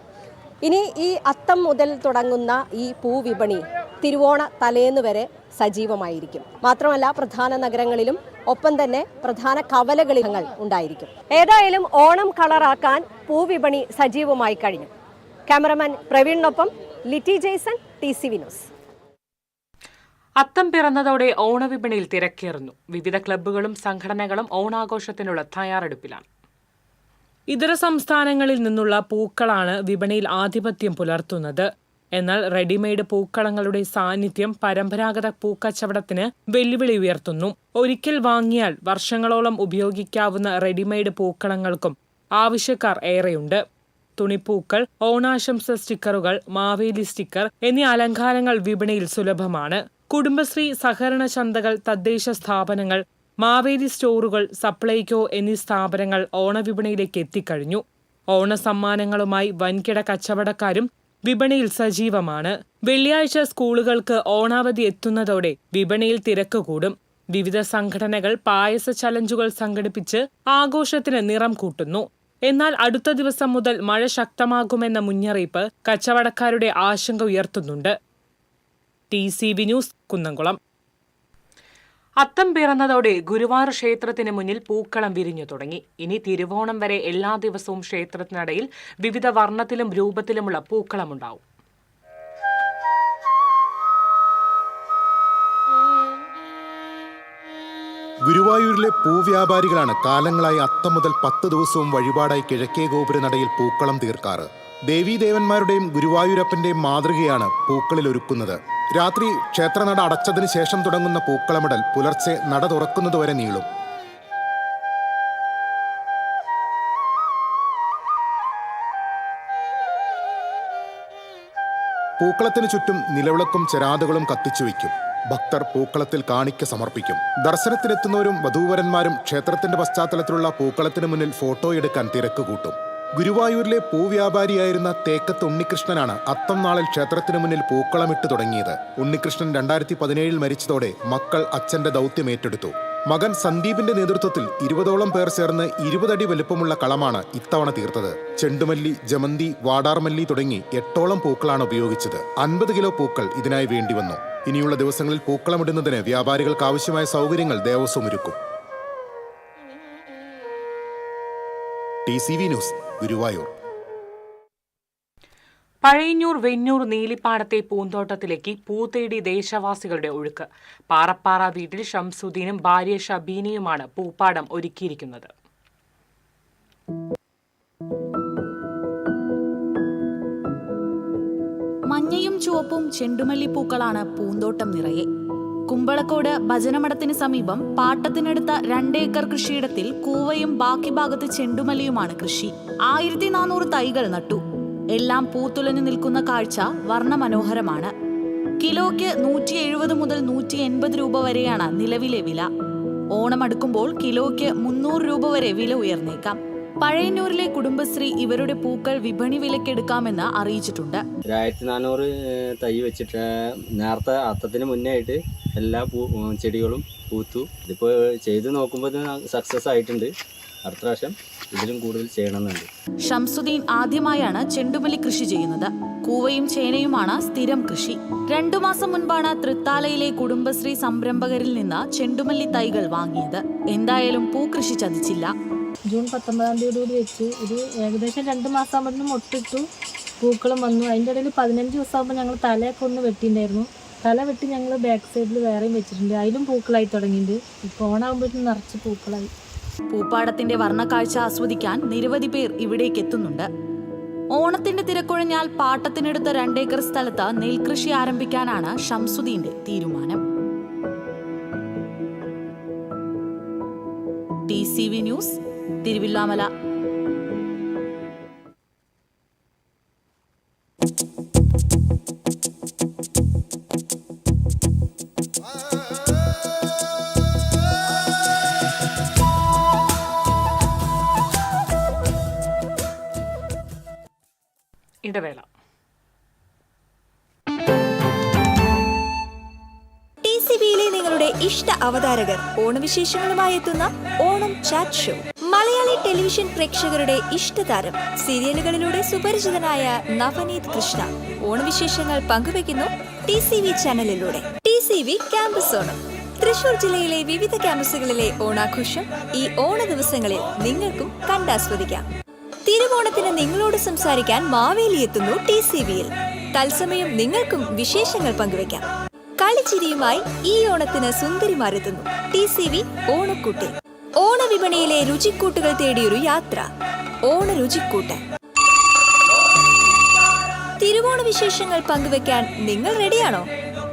ഇനി ഈ അത്തം മുതൽ തുടങ്ങുന്ന ഈ പൂവിപണി തിരുവോണ തലേന്ന് വരെ സജീവമായിരിക്കും. മാത്രമല്ല പ്രധാന നഗരങ്ങളിലും ഒപ്പം തന്നെ പ്രധാന കവലകളിൽ ഉണ്ടായിരിക്കും. ഏതായാലും ഓണം കളറാക്കാൻ പൂവിപണി സജീവമായി കഴിഞ്ഞു. ക്യാമറമാൻ പ്രവീണിനൊപ്പം ലിറ്റി ജെയ്സൺ, TCV ന്യൂസ്. അത്തം പിറന്നതോടെ ഓണവിപണിയിൽ തിരക്കേറുന്നു. വിവിധ ക്ലബ്ബുകളും സംഘടനകളും ഓണാഘോഷത്തിനുള്ള തയ്യാറെടുപ്പിലാണ്. ഇതര സംസ്ഥാനങ്ങളിൽ നിന്നുള്ള പൂക്കളാണ് വിപണിയിൽ ആധിപത്യം പുലർത്തുന്നത്. എന്നാൽ റെഡിമെയ്ഡ് പൂക്കളങ്ങളുടെ സാന്നിധ്യം പരമ്പരാഗത പൂക്കച്ചവടത്തിന് വെല്ലുവിളി ഉയർത്തുന്നു. ഒരിക്കൽ വാങ്ങിയാൽ വർഷങ്ങളോളം ഉപയോഗിക്കാവുന്ന റെഡിമെയ്ഡ് പൂക്കളങ്ങൾക്കും ആവശ്യക്കാർ ഏറെയുണ്ട്. തുണിപ്പൂക്കൾ, ഓണാശംസ സ്റ്റിക്കറുകൾ, മാവേലി സ്റ്റിക്കർ എന്നീ അലങ്കാരങ്ങൾ വിപണിയിൽ സുലഭമാണ്. കുടുംബശ്രീ, സഹകരണ ചന്തകൾ, തദ്ദേശ സ്ഥാപനങ്ങൾ, മാവേലി സ്റ്റോറുകൾ, സപ്ലൈകോ എന്നീ സ്ഥാപനങ്ങൾ ഓണവിപണിയിലേക്ക് എത്തിക്കഴിഞ്ഞു. ഓണസമ്മാനങ്ങളുമായി വൻകിട കച്ചവടക്കാരും വിപണിയിൽ സജീവമാണ്. വെള്ളിയാഴ്ച സ്കൂളുകൾക്ക് ഓണാവധി എത്തുന്നതോടെ വിപണിയിൽ തിരക്ക് കൂടും. വിവിധ സംഘടനകൾ പായസ ചലഞ്ചുകൾ സംഘടിപ്പിച്ച് ആഘോഷത്തിന് നിറം കൂട്ടുന്നു. എന്നാൽ അടുത്ത ദിവസം മുതൽ മഴ ശക്തമാകുമെന്ന മുന്നറിയിപ്പ് കച്ചവടക്കാരുടെ ആശങ്ക ഉയർത്തുന്നുണ്ട്. TCV news, Kunnamkulam. അത്തം പിറന്നതോടെ ഗുരുവായൂർ ക്ഷേത്രത്തിന് മുന്നിൽ പൂക്കളം വിരിഞ്ഞു തുടങ്ങി. ഇനി തിരുവോണം വരെ എല്ലാ ദിവസവും ക്ഷേത്രത്തിനടയിൽ വിവിധ വർണ്ണത്തിലും രൂപത്തിലുമുള്ള പൂക്കളമുണ്ടാവും. ഗുരുവായൂരിലെ പൂവ്യാപാരികളാണ് കാലങ്ങളായി അത്തം മുതൽ 10 ദിവസവും വഴിപാടായി കിഴക്കേ ഗോപുരനടയിൽ പൂക്കളം തീർക്കാറ്. ദേവീദേവന്മാരുടെയും ഗുരുവായൂരപ്പന്റെയും മാതൃകയാണ് പൂക്കളിൽ ഒരുക്കുന്നത്. രാത്രി ക്ഷേത്രനട അടച്ചതിന് ശേഷം തുടങ്ങുന്ന പൂക്കളമിടൽ പുലർച്ചെ നട തുറക്കുന്നതുവരെ നീളും. പൂക്കളത്തിനു ചുറ്റും നിലവിളക്കും ചെരാതുകളും കത്തിച്ചുവെക്കും. ഭക്തർ പൂക്കളത്തിൽ കാണിക്ക സമർപ്പിക്കും. ദർശനത്തിനെത്തുന്നവരും വധൂവരന്മാരും ക്ഷേത്രത്തിന്റെ പശ്ചാത്തലത്തിലുള്ള പൂക്കളത്തിന് മുന്നിൽ ഫോട്ടോ എടുക്കാൻ തിരക്ക് കൂട്ടും. ഗുരുവായൂരിലെ പൂവ്യാപാരിയായിരുന്ന തേക്കത്ത് ഉണ്ണികൃഷ്ണനാണ് അത്തം നാളിൽ ക്ഷേത്രത്തിനു മുന്നിൽ പൂക്കളമിട്ട് തുടങ്ങിയത്. ഉണ്ണികൃഷ്ണൻ 2017 മരിച്ചതോടെ മക്കൾ അച്ഛന്റെ ദൗത്യം ഏറ്റെടുത്തു. മകൻ സന്ദീപിന്റെ നേതൃത്വത്തിൽ 20ഓളം പേർ ചേർന്ന് 20 അടി വലുപ്പമുള്ള കളമാണ് ഇത്തവണ തീർത്തത്. ചെണ്ടുമല്ലി, ജമന്തി, വാടാർമല്ലി തുടങ്ങി 8ഓളം പൂക്കളാണ് ഉപയോഗിച്ചത്. 50 കിലോ പൂക്കൾ ഇതിനായി വേണ്ടിവന്നു. ഇനിയുള്ള ദിവസങ്ങളിൽ പൂക്കളമിടുന്നതിന് വ്യാപാരികൾക്ക് ആവശ്യമായ സൗകര്യങ്ങൾ ദേവസ്വം ഒരുക്കും. TCV news, Guruvayur. പഴയന്നൂർ വെന്നൂർ നീലിപ്പാടത്തെ പൂന്തോട്ടത്തിലേക്ക് പൂതേടി ദേശവാസികളുടെ ഒഴുക്ക്. പാറപ്പാറ വീട്ടിൽ ഷംസുദ്ദീനും ഭാര്യ ഷബീനയുമാണ് പൂപ്പാടം ഒരുക്കിയിരിക്കുന്നത്. മഞ്ഞയും ചുവപ്പും ചെണ്ടുമല്ലിപ്പൂക്കളാണ് പൂന്തോട്ടം നിറയെ. കുമ്പളക്കോട് ഭജനമഠത്തിന് സമീപം പാട്ടത്തിനെടുത്ത 2 ഏക്കർ കൃഷിയിടത്തിൽ കൂവയും ബാക്കി ഭാഗത്ത് ചെണ്ടുമല്ലിയുമാണ് കൃഷി. 1400 തൈകൾ നട്ടു. എല്ലാം പൂത്തുലഞ്ഞു നിൽക്കുന്ന കാഴ്ച വർണ്ണമനോഹരമാണ്. കിലോയ്ക്ക് 170 മുതൽ 180 രൂപ വരെയാണ് നിലവിലെ വില. ഓണം അടുക്കുമ്പോൾ കിലോയ്ക്ക് 300 രൂപ വരെ വില ഉയർന്നേക്കാം. പഴയന്നൂരിലെ കുടുംബശ്രീ ഇവരുടെ പൂക്കൾ വിപണി വിലക്കെടുക്കാമെന്ന് അറിയിച്ചിട്ടുണ്ട്. 1400 തൈ വെച്ചിട്ട് നേരത്തെ അത്തത്തിന് മുന്നേ ആയിട്ട് എല്ലാ ചെടികളും പൂത്തു. ഇതിപ്പോൾ ചെയ്ത് നോക്കുമ്പോൾ സക്സസ് ആയിട്ടുണ്ട്. അടുത്ത പ്രാവശ്യം ഇതിലും കൂടുതൽ ചെയ്യണമെന്നുണ്ട്. ഷംസുദ്ദീൻ ആദ്യമായാണ് ചെണ്ടുമല്ലി കൃഷി ചെയ്യുന്നത്. കൂവയും ചേനയുമാണ് സ്ഥിരം കൃഷി. 2 മാസം മുൻപാണ് തൃത്താലയിലെ കുടുംബശ്രീ സംരംഭകരിൽ നിന്ന് ചെണ്ടുമല്ലി തൈകൾ വാങ്ങിയത്. എന്തായാലും പൂക്കൃഷി ചതിച്ചില്ല. ജൂൺ 19 തീയതി വെച്ചു. ഇത് ഏകദേശം 2 മാസം ആകുമ്പോഴത്തേനും മൊട്ടിട്ടു, പൂക്കളും വന്നു. അതിൻ്റെ ഇടയിൽ 15 ദിവസം ആകുമ്പോൾ ഞങ്ങൾ തലയൊക്കെ ഒന്ന് വെട്ടിയിട്ടുണ്ടായിരുന്നു. തല വെട്ടി ഞങ്ങൾ ബാക്ക് സൈഡിൽ വേറെയും വെച്ചിട്ടുണ്ട്. അതിലും പൂക്കളായി തുടങ്ങിയിട്ടുണ്ട്. ഇപ്പോൾ ഓണാകുമ്പോഴത്തേനും നിറച്ച് പൂക്കളായി. പൂപ്പാടത്തിന്റെ വർണ്ണക്കാഴ്ച ആസ്വദിക്കാൻ നിരവധി പേർ ഇവിടേക്ക് എത്തുന്നുണ്ട്. ഓണത്തിന്റെ തിരക്കൊഴിഞ്ഞാൽ പാട്ടത്തിനെടുത്ത 2 ഏക്കർ സ്ഥലത്ത് നെൽകൃഷി ആരംഭിക്കാനാണ് ഷംസുദ്ദീന്റെ തീരുമാനം. TCV news, Thiruvilwamala. ഇടവേള. TCVയിലെ നിങ്ങളുടെ ഇഷ്ട അവതാരകർ ഓണവിശേഷങ്ങളുമായി എത്തുന്ന Onam chat show. Malayali television പ്രേക്ഷകരുടെ ഇഷ്ടതാരം, സീരിയലുകളിലൂടെ സുപരിചിതനായ നവനീത് കൃഷ്ണ ഓണവിശേഷങ്ങൾ പങ്കുവയ്ക്കുന്നു TCV ചാനലിലൂടെ. TCV campus Onam. തൃശൂർ ജില്ലയിലെ വിവിധ ക്യാമ്പസുകളിലെ ഓണാഘോഷം ഈ ഓണ ദിവസങ്ങളിൽ നിങ്ങൾക്കും കണ്ടാസ്വദിക്കാം. തിരുവോണത്തിന് നിങ്ങളോട് സംസാരിക്കാൻ മാവേലി എത്തുന്നു TCVയിൽ. തത്സമയം നിങ്ങൾക്കും വിശേഷങ്ങൾ പങ്കുവയ്ക്കാം. കളിച്ചിരിയുമായി ഈ ഓണത്തിന് സുന്ദരിമാരെത്തുന്നു TCV ഓണക്കൂട്ടിൽ. ഓണവിപണിയിലെ രുചിക്കൂട്ടുകൾ തേടിയൊരു യാത്ര, ഓണ രുചിക്കൂട്ട്. തിരുവോണ വിശേഷങ്ങൾ പങ്കുവയ്ക്കാൻ നിങ്ങൾ റെഡിയാണോ?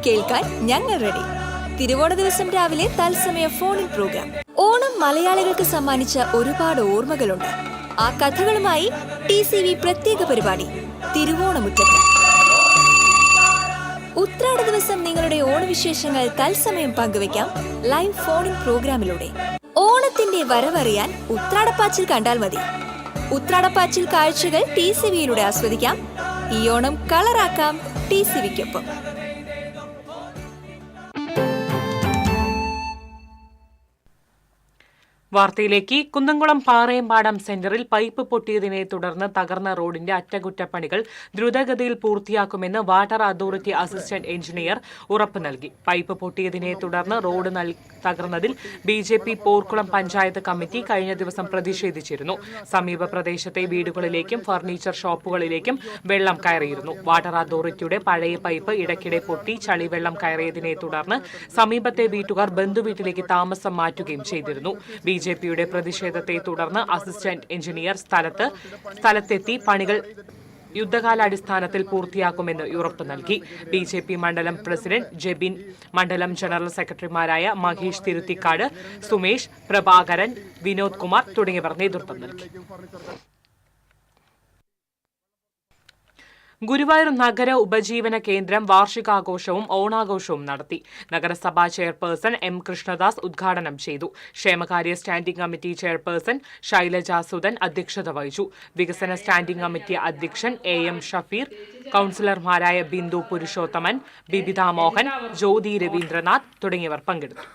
കേൾക്കാൻ ഞങ്ങൾ റെഡി. തിരുവോണ ദിവസം രാവിലെ തത്സമയ ഫോണിൻ പ്രോഗ്രാം. ഓണം മലയാളികൾക്ക് സമ്മാനിച്ച ഒരുപാട് ഓർമ്മകളുണ്ട്. ആ കഥകളുമായി TCV പ്രത്യേക പരിപാടി തിരുവോണമുറ്റത്ത്. ഉത്രാട ദിവസം നിങ്ങളുടെ ഓണവിശേഷങ്ങൾ തത്സമയം പങ്കുവയ്ക്കാം ലൈവ് ഫോണിൻ പ്രോഗ്രാമിലൂടെ. ഓണത്തിന്റെ വരവറിയാൻ ഉത്രാടപ്പാച്ചിൽ കണ്ടാൽ മതി. ഉത്രാടപ്പാച്ചിൽ കാഴ്ചകൾ TCVയിലൂടെ ആസ്വദിക്കാം. ഈ ഓണം കളറാക്കാം TCVക്കൊപ്പം. വാർത്തയിലേക്ക്. കുന്നംകുളം പാറയമ്പാടം സെന്ററിൽ പൈപ്പ് പൊട്ടിയതിനെ തുടർന്ന് തകർന്ന റോഡിന്റെ അറ്റകുറ്റപ്പണികൾ ദ്രുതഗതിയിൽ പൂർത്തിയാക്കുമെന്ന് വാട്ടർ അതോറിറ്റി അസിസ്റ്റന്റ് എഞ്ചിനീയർ ഉറപ്പ് നൽകി. പൈപ്പ് പൊട്ടിയതിനെ തുടർന്ന് റോഡ് തകർന്നതിൽ BJP പോർക്കുളം പഞ്ചായത്ത് കമ്മിറ്റി കഴിഞ്ഞ ദിവസം പ്രതിഷേധിച്ചിരുന്നു. സമീപ പ്രദേശത്തെ വീടുകളിലേക്കും ഫർണിച്ചർ ഷോപ്പുകളിലേക്കും വെള്ളം കയറിയിരുന്നു. വാട്ടർ അതോറിറ്റിയുടെ പഴയ പൈപ്പ് ഇടയ്ക്കിടെ പൊട്ടി ചളിവെള്ളം കയറിയതിനെ തുടർന്ന് സമീപത്തെ വീട്ടുകാർ ബന്ധുവീട്ടിലേക്ക് താമസം മാറ്റുകയും ചെയ്തിരുന്നു. BJPയുടെ പ്രതിഷേധത്തെ തുടർന്ന് അസിസ്റ്റന്റ് എഞ്ചിനീയർ സ്ഥലത്തെത്തി പണികൾ യുദ്ധകാലാടിസ്ഥാനത്തിൽ പൂർത്തിയാക്കുമെന്ന് ഉറപ്പ് നൽകി. BJP മണ്ഡലം പ്രസിഡന്റ് ജെബിൻ, മണ്ഡലം ജനറൽ സെക്രട്ടറിമാരായ മഹേഷ് തിരുത്തിക്കാട്, സുമേഷ്, പ്രഭാകരൻ, വിനോദ് കുമാർ തുടങ്ങിയവർ നേതൃത്വം നൽകി. ഗുരുവായൂർ നഗര ഉപജീവന കേന്ദ്രം വാർഷികാഘോഷവും ഓണാഘോഷവും നടത്തി. നഗരസഭാ ചെയർപേഴ്സൺ M. കൃഷ്ണദാസ് ഉദ്ഘാടനം ചെയ്തു. ക്ഷേമകാര്യ standing committee chairperson Shailaja Sudhan അധ്യക്ഷത വഹിച്ചു. വികസന സ്റ്റാൻഡിംഗ് കമ്മിറ്റി അധ്യക്ഷൻ AM ഷഫീർ, കൌൺസിലർമാരായ ബിന്ദു പുരുഷോത്തമൻ, ബിബിത മോഹൻ, ജ്യോതി രവീന്ദ്രനാഥ് തുടങ്ങിയവർ പങ്കെടുത്തു.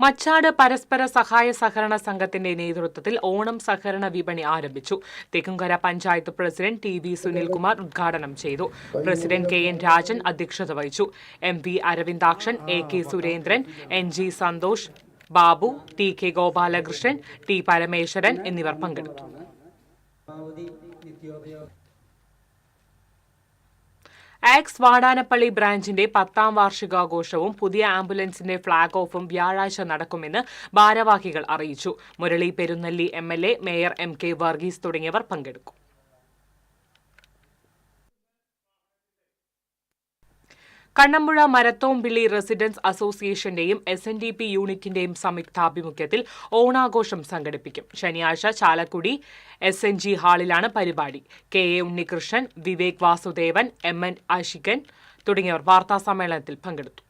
മച്ചാട് പരസ്പര സഹായ സഹകരണ സംഘത്തിന്റെ നേതൃത്വത്തിൽ ഓണം സഹകരണ വിപണി ആരംഭിച്ചു. തെക്കുംകര പഞ്ചായത്ത് പ്രസിഡന്റ് TV സുനിൽകുമാർ ഉദ്ഘാടനം ചെയ്തു. പ്രസിഡന്റ് KN രാജൻ അധ്യക്ഷത വഹിച്ചു. MV Aravindakshan, AK Surendran, NG Santhosh Babu, TK Gopalakrishnan, T Parameswaran എന്നിവർ പങ്കെടുത്തു. ആക്സ് വാടാനപ്പള്ളി ബ്രാഞ്ചിന്റെ 10ാം വാർഷികാഘോഷവും പുതിയ ആംബുലൻസിന്റെ ഫ്ളാഗ് ഓഫും വ്യാഴാഴ്ച നടക്കുമെന്ന് ഭാരവാഹികൾ അറിയിച്ചു. Murali Perunnelli MLA, mayor MK Varghese തുടങ്ങിയവർ പങ്കെടുക്കും. കണ്ണമ്പുഴ മരത്തോംപിള്ളി റെസിഡൻസ് അസോസിയേഷന്റെയും SNDP യൂണിറ്റിന്റെയും സംയുക്താഭിമുഖ്യത്തിൽ ഓണാഘോഷം സംഘടിപ്പിക്കും. ശനിയാഴ്ച ചാലക്കുടി SNG ഹാളിലാണ് പരിപാടി. KA ഉണ്ണികൃഷ്ണൻ, വിവേക് വാസുദേവൻ, MN ആഷികൻ തുടങ്ങിയവർ വാർത്താസമ്മേളനത്തിൽ പങ്കെടുത്തു.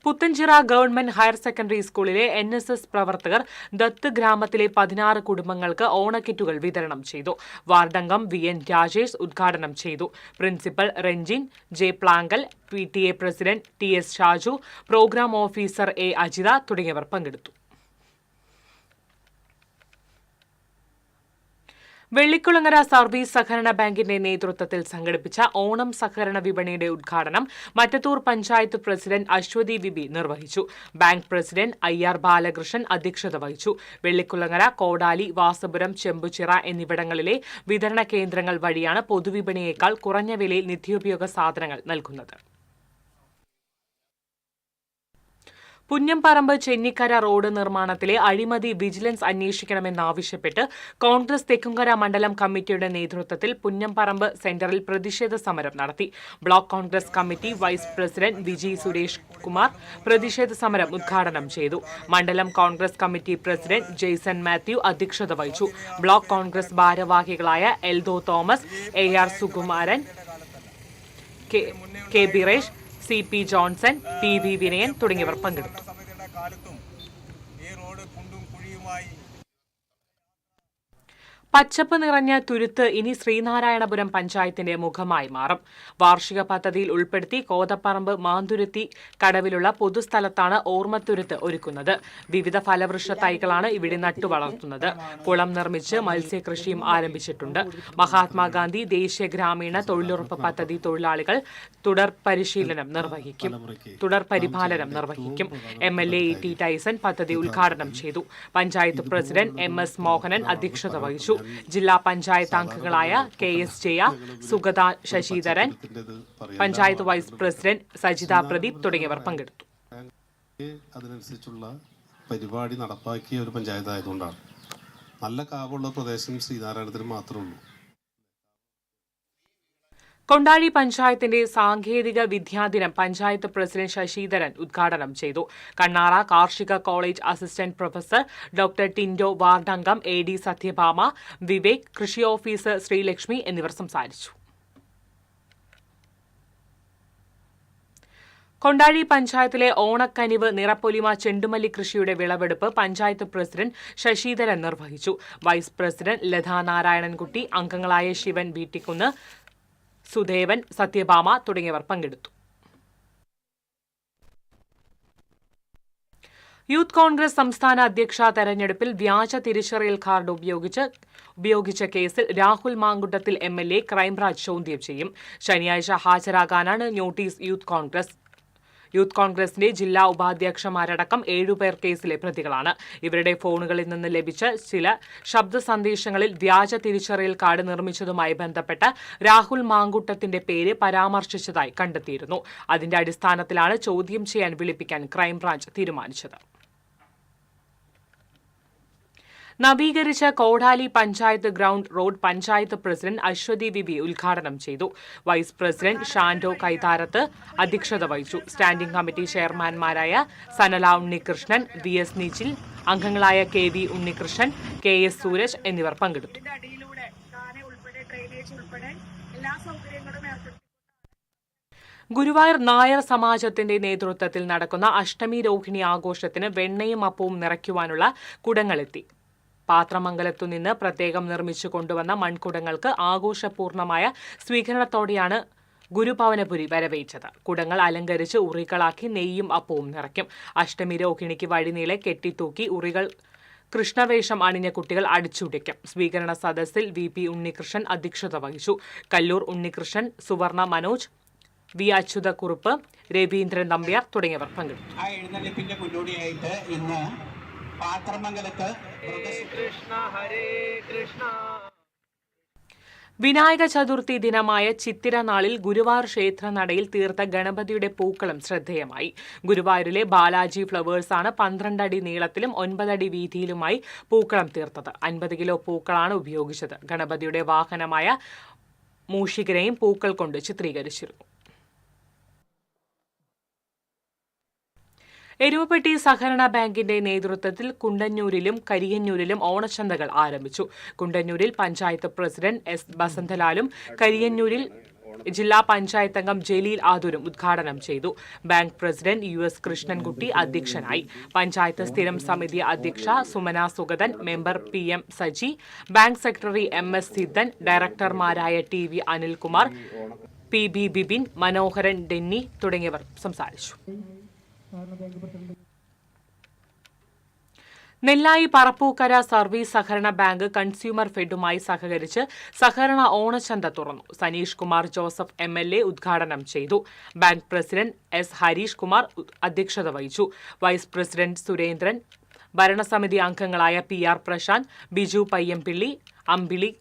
പുത്തഞ്ചിറ ഗവൺമെന്റ് ഹയർ സെക്കൻഡറി സ്കൂളിലെ NSS പ്രവർത്തകർ ദത്ത് ഗ്രാമത്തിലെ 16 കുടുംബങ്ങൾക്ക് ഓണക്കിറ്റുകൾ വിതരണം ചെയ്തു. വാർഡംഗം VN രാജേഷ് ഉദ്ഘാടനം ചെയ്തു. Principal Renjin J Plankal, PTA president TS Shaju, programme officer A Ajitha തുടങ്ങിയവർ പങ്കെടുത്തു. വെള്ളിക്കുളങ്ങര സർവീസ് സഹകരണ ബാങ്കിന്റെ നേതൃത്വത്തിൽ സംഘടിപ്പിച്ച ഓണം സഹകരണ വിപണിയുടെ ഉദ്ഘാടനം മറ്റത്തൂർ പഞ്ചായത്ത് പ്രസിഡന്റ് അശ്വതി വിബി നിർവഹിച്ചു. ബാങ്ക് പ്രസിഡന്റ് IR ബാലകൃഷ്ണൻ അധ്യക്ഷത വഹിച്ചു. വെള്ളിക്കുളങ്ങര, കോടാലി, വാസപുരം, ചെമ്പുച്ചിറ എന്നിവിടങ്ങളിലെ വിതരണ കേന്ദ്രങ്ങൾ വഴിയാണ് പൊതുവിപണിയേക്കാൾ കുറഞ്ഞ വിലയിൽ നിത്യോപയോഗ സാധനങ്ങൾ നൽകുന്നത്. പുന്നംപറമ്പ് ചെന്നിക്കര റോഡ് നിർമ്മാണത്തിലെ അഴിമതി വിജിലൻസ് അന്വേഷിക്കണമെന്നാവശ്യപ്പെട്ട് കോൺഗ്രസ് തെക്കുംകര മണ്ഡലം കമ്മിറ്റിയുടെ നേതൃത്വത്തിൽ പുന്നംപറമ്പ് സെന്ററിൽ പ്രതിഷേധ സമരം നടത്തി. Block Congress committee vice president Viji Suresh Kumar പ്രതിഷേധ സമരം ഉദ്ഘാടനം ചെയ്തു. മണ്ഡലം Congress committee president Jaison Mathew അധ്യക്ഷത വഹിച്ചു. ബ്ലോക്ക് കോൺഗ്രസ് ഭാരവാഹികളായ Eldho Thomas, AR Sukumaran, K Biresh, CP Johnson, PV Vinayan തുടങ്ങിയവർ പങ്കെടുത്തു. പച്ചപ്പ് നിറഞ്ഞ തുരുത്ത് ഇനി ശ്രീനാരായണപുരം പഞ്ചായത്തിന്റെ മുഖമായി മാറും. വാർഷിക പദ്ധതിയിൽ ഉൾപ്പെടുത്തി കോതപ്പറമ്പ് മാന്തുരുത്തി കടവിലുള്ള പൊതുസ്ഥലത്താണ് ഓർമ്മത്തുരുത്ത് ഒരുക്കുന്നത്. വിവിധ ഫലവൃക്ഷ തൈകളാണ് ഇവിടെ നട്ടുവളർത്തുന്നത്. കുളം നിർമ്മിച്ച് മത്സ്യകൃഷിയും ആരംഭിച്ചിട്ടുണ്ട്. മഹാത്മാഗാന്ധി ദേശീയ ഗ്രാമീണ തൊഴിലുറപ്പ് പദ്ധതി തൊഴിലാളികൾ തുടർ പരിപാലനം നിർവഹിക്കും. MLA E.T. ടൈസൺ പദ്ധതി ഉദ്ഘാടനം ചെയ്തു. പഞ്ചായത്ത് പ്രസിഡന്റ് MS മോഹനൻ അധ്യക്ഷത വഹിച്ചു. ജില്ലാ പഞ്ചായത്ത് അംഗങ്ങളായ KS Jaya, Sugatha Sasidharan, panchayat vice president Sajitha Pradeep തുടങ്ങിയവർ പങ്കെടുത്തു. അതിനനുസരിച്ചുള്ള പരിപാടി നടപ്പാക്കിയ ഒരു പഞ്ചായത്ത് ആയതുകൊണ്ടാണ്. നല്ല കാവുള്ള പ്രദേശം ശ്രീനാരായണത്തിന് മാത്രമേ ഉള്ളൂ. കൊണ്ടാഴി പഞ്ചായത്തിന്റെ സാങ്കേതിക വിദ്യാദിനം പഞ്ചായത്ത് പ്രസിഡന്റ് ശശിധരൻ ഉദ്ഘാടനം ചെയ്തു. കണ്ണാറ കാർഷിക college assistant professor doctor ടിൻഡോ, വാർഡംഗം AD Satyabhama, Vivek, കൃഷി ഓഫീസർ ശ്രീലക്ഷ്മി എന്നിവർ സംസാരിച്ചു. കൊണ്ടാഴി പഞ്ചായത്തിലെ ഓണക്കനിവ് നിറപ്പൊലിമ ചെണ്ടുമല്ലി കൃഷിയുടെ വിളവെടുപ്പ് പഞ്ചായത്ത് പ്രസിഡന്റ് ശശിധരൻ നിർവഹിച്ചു. വൈസ് പ്രസിഡന്റ് ലതാ നാരായണൻകുട്ടി, അംഗങ്ങളായ ശിവൻ വീട്ടിക്കുന്ന്, സുദേവൻ, സത്യഭാമ തുടങ്ങിയവർ പങ്കെടുത്തു. യൂത്ത് കോൺഗ്രസ് സംസ്ഥാന അധ്യക്ഷ തെരഞ്ഞെടുപ്പിൽ വ്യാജ തിരിച്ചറിയൽ കാർഡ് ഉപയോഗിച്ച കേസിൽ രാഹുൽ മാങ്കുട്ടത്തിൽ MLA ക്രൈംബ്രാഞ്ച് ചോദ്യം ചെയ്യും. ശനിയാഴ്ച ഹാജരാകാനാണ് നോട്ടീസ്. യൂത്ത് കോൺഗ്രസിന്റെ ജില്ലാ ഉപാധ്യക്ഷന്മാരടക്കം 7 പേർ കേസിലെ പ്രതികളാണ്. ഇവരുടെ ഫോണുകളിൽ നിന്ന് ലഭിച്ച ചില ശബ്ദ സന്ദേശങ്ങളിൽ വ്യാജ തിരിച്ചറിയൽ കാർഡ് നിർമ്മിച്ചതുമായി ബന്ധപ്പെട്ട് രാഹുൽ മാങ്കുട്ടത്തിന്റെ പേര് പരാമർശിച്ചതായി കണ്ടെത്തിയിരുന്നു. അതിന്റെ അടിസ്ഥാനത്തിലാണ് ചോദ്യം ചെയ്യാൻ വിളിപ്പിക്കാൻ ക്രൈംബ്രാഞ്ച് തീരുമാനിച്ചത്. നവീകരിച്ച Kodali panchayat ground road panchayat president Aswathy V B ഉദ്ഘാടനം ചെയ്തു. വൈസ് പ്രസിഡന്റ് ഷാൻഡോ കൈതാരത്ത് അധ്യക്ഷത വഹിച്ചു. സ്റ്റാൻഡിംഗ് കമ്മിറ്റി ചെയർമാൻമാരായ സനല ഉണ്ണികൃഷ്ണൻ, VS നിച്ചിൽ, അംഗങ്ങളായ KV ഉണ്ണികൃഷ്ണൻ, KS സൂരജ് എന്നിവർ പങ്കെടുത്തു. ഗുരുവായൂർ നായർ സമാജത്തിന്റെ നേതൃത്വത്തിൽ നടക്കുന്ന അഷ്ടമി രോഹിണി ആഘോഷത്തിന് വെണ്ണയും അപ്പവും നിറയ്ക്കുവാനുള്ള കുടങ്ങളെത്തി. പാത്രമംഗലത്തുനിന്ന് പ്രത്യേകം നിർമ്മിച്ചു കൊണ്ടുവന്ന മൺകുടങ്ങൾക്ക് ആഘോഷപൂർണമായ സ്വീകരണത്തോടെയാണ് ഗുരുഭവനപുരി വരവേറ്റത്. കുടങ്ങൾ അലങ്കരിച്ച് ഉറികളാക്കി നെയ്യും അപ്പവും നിറയ്ക്കും. അഷ്ടമി രോഹിണിക്ക് വഴിനീളെ കെട്ടിത്തൂക്കി ഉറികൾ കൃഷ്ണവേഷം അണിഞ്ഞ കുട്ടികൾ അടിച്ചുടിക്കും. സ്വീകരണ സദസ്സിൽ VP ഉണ്ണികൃഷ്ണൻ അധ്യക്ഷത വഹിച്ചു. കല്ലൂർ ഉണ്ണികൃഷ്ണൻ, സുവർണ മനോജ്, V അച്യുതക്കുറുപ്പ്, രവീന്ദ്രൻ നമ്പ്യാർ തുടങ്ങിയവർ പങ്കെടുത്തു. വിനായക ചതുർത്ഥി ദിനമായ ചിത്തിര നാളിൽ ഗുരുവായൂർ ക്ഷേത്രനടയിൽ തീർത്ത ഗണപതിയുടെ പൂക്കളം ശ്രദ്ധേയമായി. ഗുരുവായൂരിലെ ബാലാജി ഫ്ലവേഴ്സാണ് 12 അടി നീളത്തിലും 9 അടി വീതിയിലുമായി പൂക്കളം തീർത്തത്. 50 കിലോ പൂക്കളാണ് ഉപയോഗിച്ചത്. ഗണപതിയുടെ വാഹനമായ മൂഷികരെയും പൂക്കൾ കൊണ്ട് ചിത്രീകരിച്ചിരുന്നു. എരുമപ്പെട്ടി സഹകരണ ബാങ്കിന്റെ നേതൃത്വത്തിൽ കുണ്ടന്നൂരിലും കരിയന്നൂരിലും ഓണച്ചന്തകൾ ആരംഭിച്ചു. കുണ്ടന്നൂരിൽ പഞ്ചായത്ത് പ്രസിഡന്റ് എസ് ബസന്തലാലും കരിയന്നൂരിൽ ജില്ലാ പഞ്ചായത്ത് അംഗം ജലീൽ ആദൂരും ഉദ്ഘാടനം ചെയ്തു. ബാങ്ക് പ്രസിഡന്റ് US കൃഷ്ണൻകുട്ടി അധ്യക്ഷനായി. പഞ്ചായത്ത് സ്ഥിരം സമിതി അധ്യക്ഷ Sumana Sugathan, member PM Saji, bank secretary MS Siddhan, ഡയറക്ടർമാരായ TV അനിൽകുമാർ, PB ബിബിൻ, മനോഹരൻ, ഡെന്നി തുടങ്ങിയവർ സംസാരിച്ചു. നെല്ലായി പറപ്പൂക്കര സർവീസ് സഹകരണ ബാങ്ക് കൺസ്യൂമർ ഫെഡുമായി സഹകരിച്ച് സഹകരണ ഓണച്ചന്ത തുറന്നു. സനീഷ് കുമാർ ജോസഫ് MLA ഉദ്ഘാടനം ചെയ്തു. Bank president S Harish Kumar അധ്യക്ഷത വഹിച്ചു. വൈസ് പ്രസിഡന്റ് സുരേന്ദ്രൻ, ഭരണസമിതി അംഗങ്ങളായ PR പ്രശാന്ത്, ബിജു പയ്യംപിള്ളി, അമ്പിളി,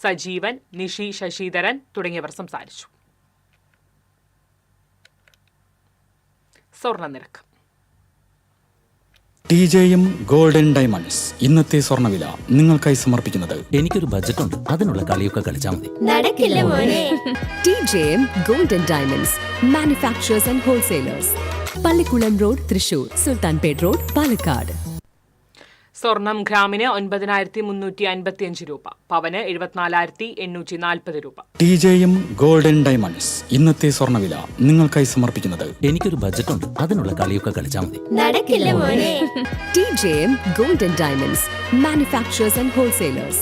സജീവൻ, നിഷി ശശിധരൻ തുടങ്ങിയവർ സംസാരിച്ചു. സ്വർണ്ണനിരക്ക്. TJM ഗോൾഡൻ ഡയമണ്ട്സ് ഇന്നത്തെ സ്വർണ്ണവില നിങ്ങൾക്കായി സമർപ്പിക്കുന്നത്. എനിക്കൊരു ബജറ്റ് ഉണ്ട്, അതിനുള്ള കളിയൊക്കെ കളിച്ചാൽ മതി. നടക്കില്ല മോനെ. TJM golden diamonds manufacturers and wholesalers, Pallikulam road, Thrissur, Sultanpet road, Palakkad. സ്വർണം ഗ്രാമിന് 9,355 രൂപ, പവന് 74,840 രൂപ. TJM ഗോൾഡൻ ഡയമണ്ട്സ് ഇന്നത്തെ സ്വർണ്ണവില നിങ്ങൾക്കായി സമർപ്പിക്കുന്നത്. എനിക്കൊരു ബജറ്റ് ഉണ്ട്, അതിനുള്ള കളിയൊക്കെ കളിച്ചാൽ മതി. നടക്കില്ല മോനെ. TJM golden diamonds manufacturers and wholesalers,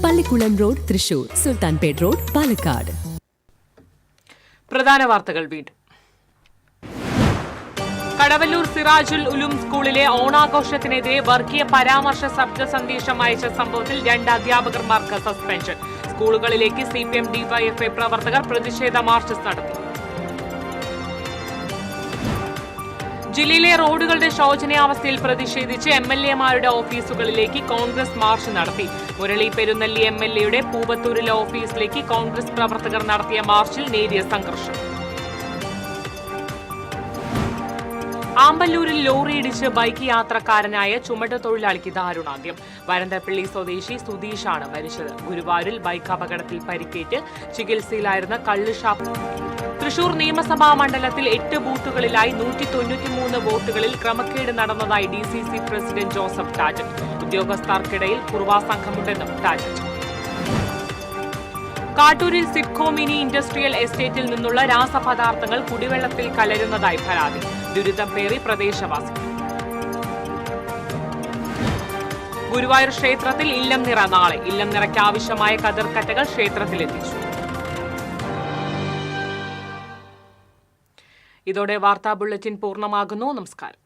Pallikulam road, Thrissur, Sultanpet road, Palakkad. പ്രധാന വാർത്തകൾ വീണ്ടും. കടവല്ലൂർ സിറാജുൽ ഉലൂം സ്കൂളിലെ ഓണാഘോഷത്തിനെതിരെ വർഗീയ പരാമർശ ശബ്ദ സന്ദേശം അയച്ച സംഭവത്തിൽ 2 അധ്യാപകർമാർക്ക് സസ്പെൻഷൻ. സ്കൂളുകളിലേക്ക് CPM DYFI പ്രവർത്തകർ പ്രതിഷേധ മാർച്ച് നടത്തി. ജില്ലയിലെ റോഡുകളുടെ ശോചനീയാവസ്ഥയിൽ പ്രതിഷേധിച്ച് MLA-മാരുടെ ഓഫീസുകളിലേക്ക് കോൺഗ്രസ് മാർച്ച് നടത്തി. മുരളി പെരുന്നല്ലി MLA-യുടെ പൂവത്തൂരിലെ ഓഫീസിലേക്ക് കോൺഗ്രസ് പ്രവർത്തകർ നടത്തിയ മാർച്ചിൽ നേരിയ സംഘർഷം. ആമ്പല്ലൂരിൽ ലോറി ഇടിച്ച് ബൈക്ക് യാത്രക്കാരനായ ചുമട്ടുതൊഴിലാളിക്ക് ദാരുണാന്ത്യം. വരന്തപ്പള്ളി സ്വദേശി സുധീഷാണ് മരിച്ചത്. ഗുരുവായൂരിൽ ബൈക്ക് അപകടത്തിൽ പരിക്കേറ്റ് ചികിത്സയിലായിരുന്ന കള്ളുഷാപ്പ്. തൃശൂർ നിയമസഭാ മണ്ഡലത്തിൽ 8 ബൂത്തുകളിലായി 193 വോട്ടുകളിൽ ക്രമക്കേട് നടന്നതായി DCC president Joseph ടാജറ്റ്. ഉദ്യോഗസ്ഥർക്കിടയിൽ Kuruva സംഘമുണ്ടെന്നും ടാജറ്റ്. കാട്ടൂരിൽ SIDCO mini industrial എസ്റ്റേറ്റിൽ നിന്നുള്ള രാസപദാർത്ഥങ്ങൾ കുടിവെള്ളത്തിൽ കലരുന്നതായി പരാതി. ദുരിതം പേറി പ്രദേശവാസികൾ. ഗുരുവായൂർ ക്ഷേത്രത്തിൽ ഇല്ലം നിറ നാളെ. ഇല്ലം നിറയ്ക്ക് ആവശ്യമായ കതിർക്കറ്റകൾ ക്ഷേത്രത്തിലെത്തിച്ചു. ഇതോടെ വാർത്താ ബുള്ളറ്റിൻ പൂർണ്ണമാകുന്നു. നമസ്കാരം.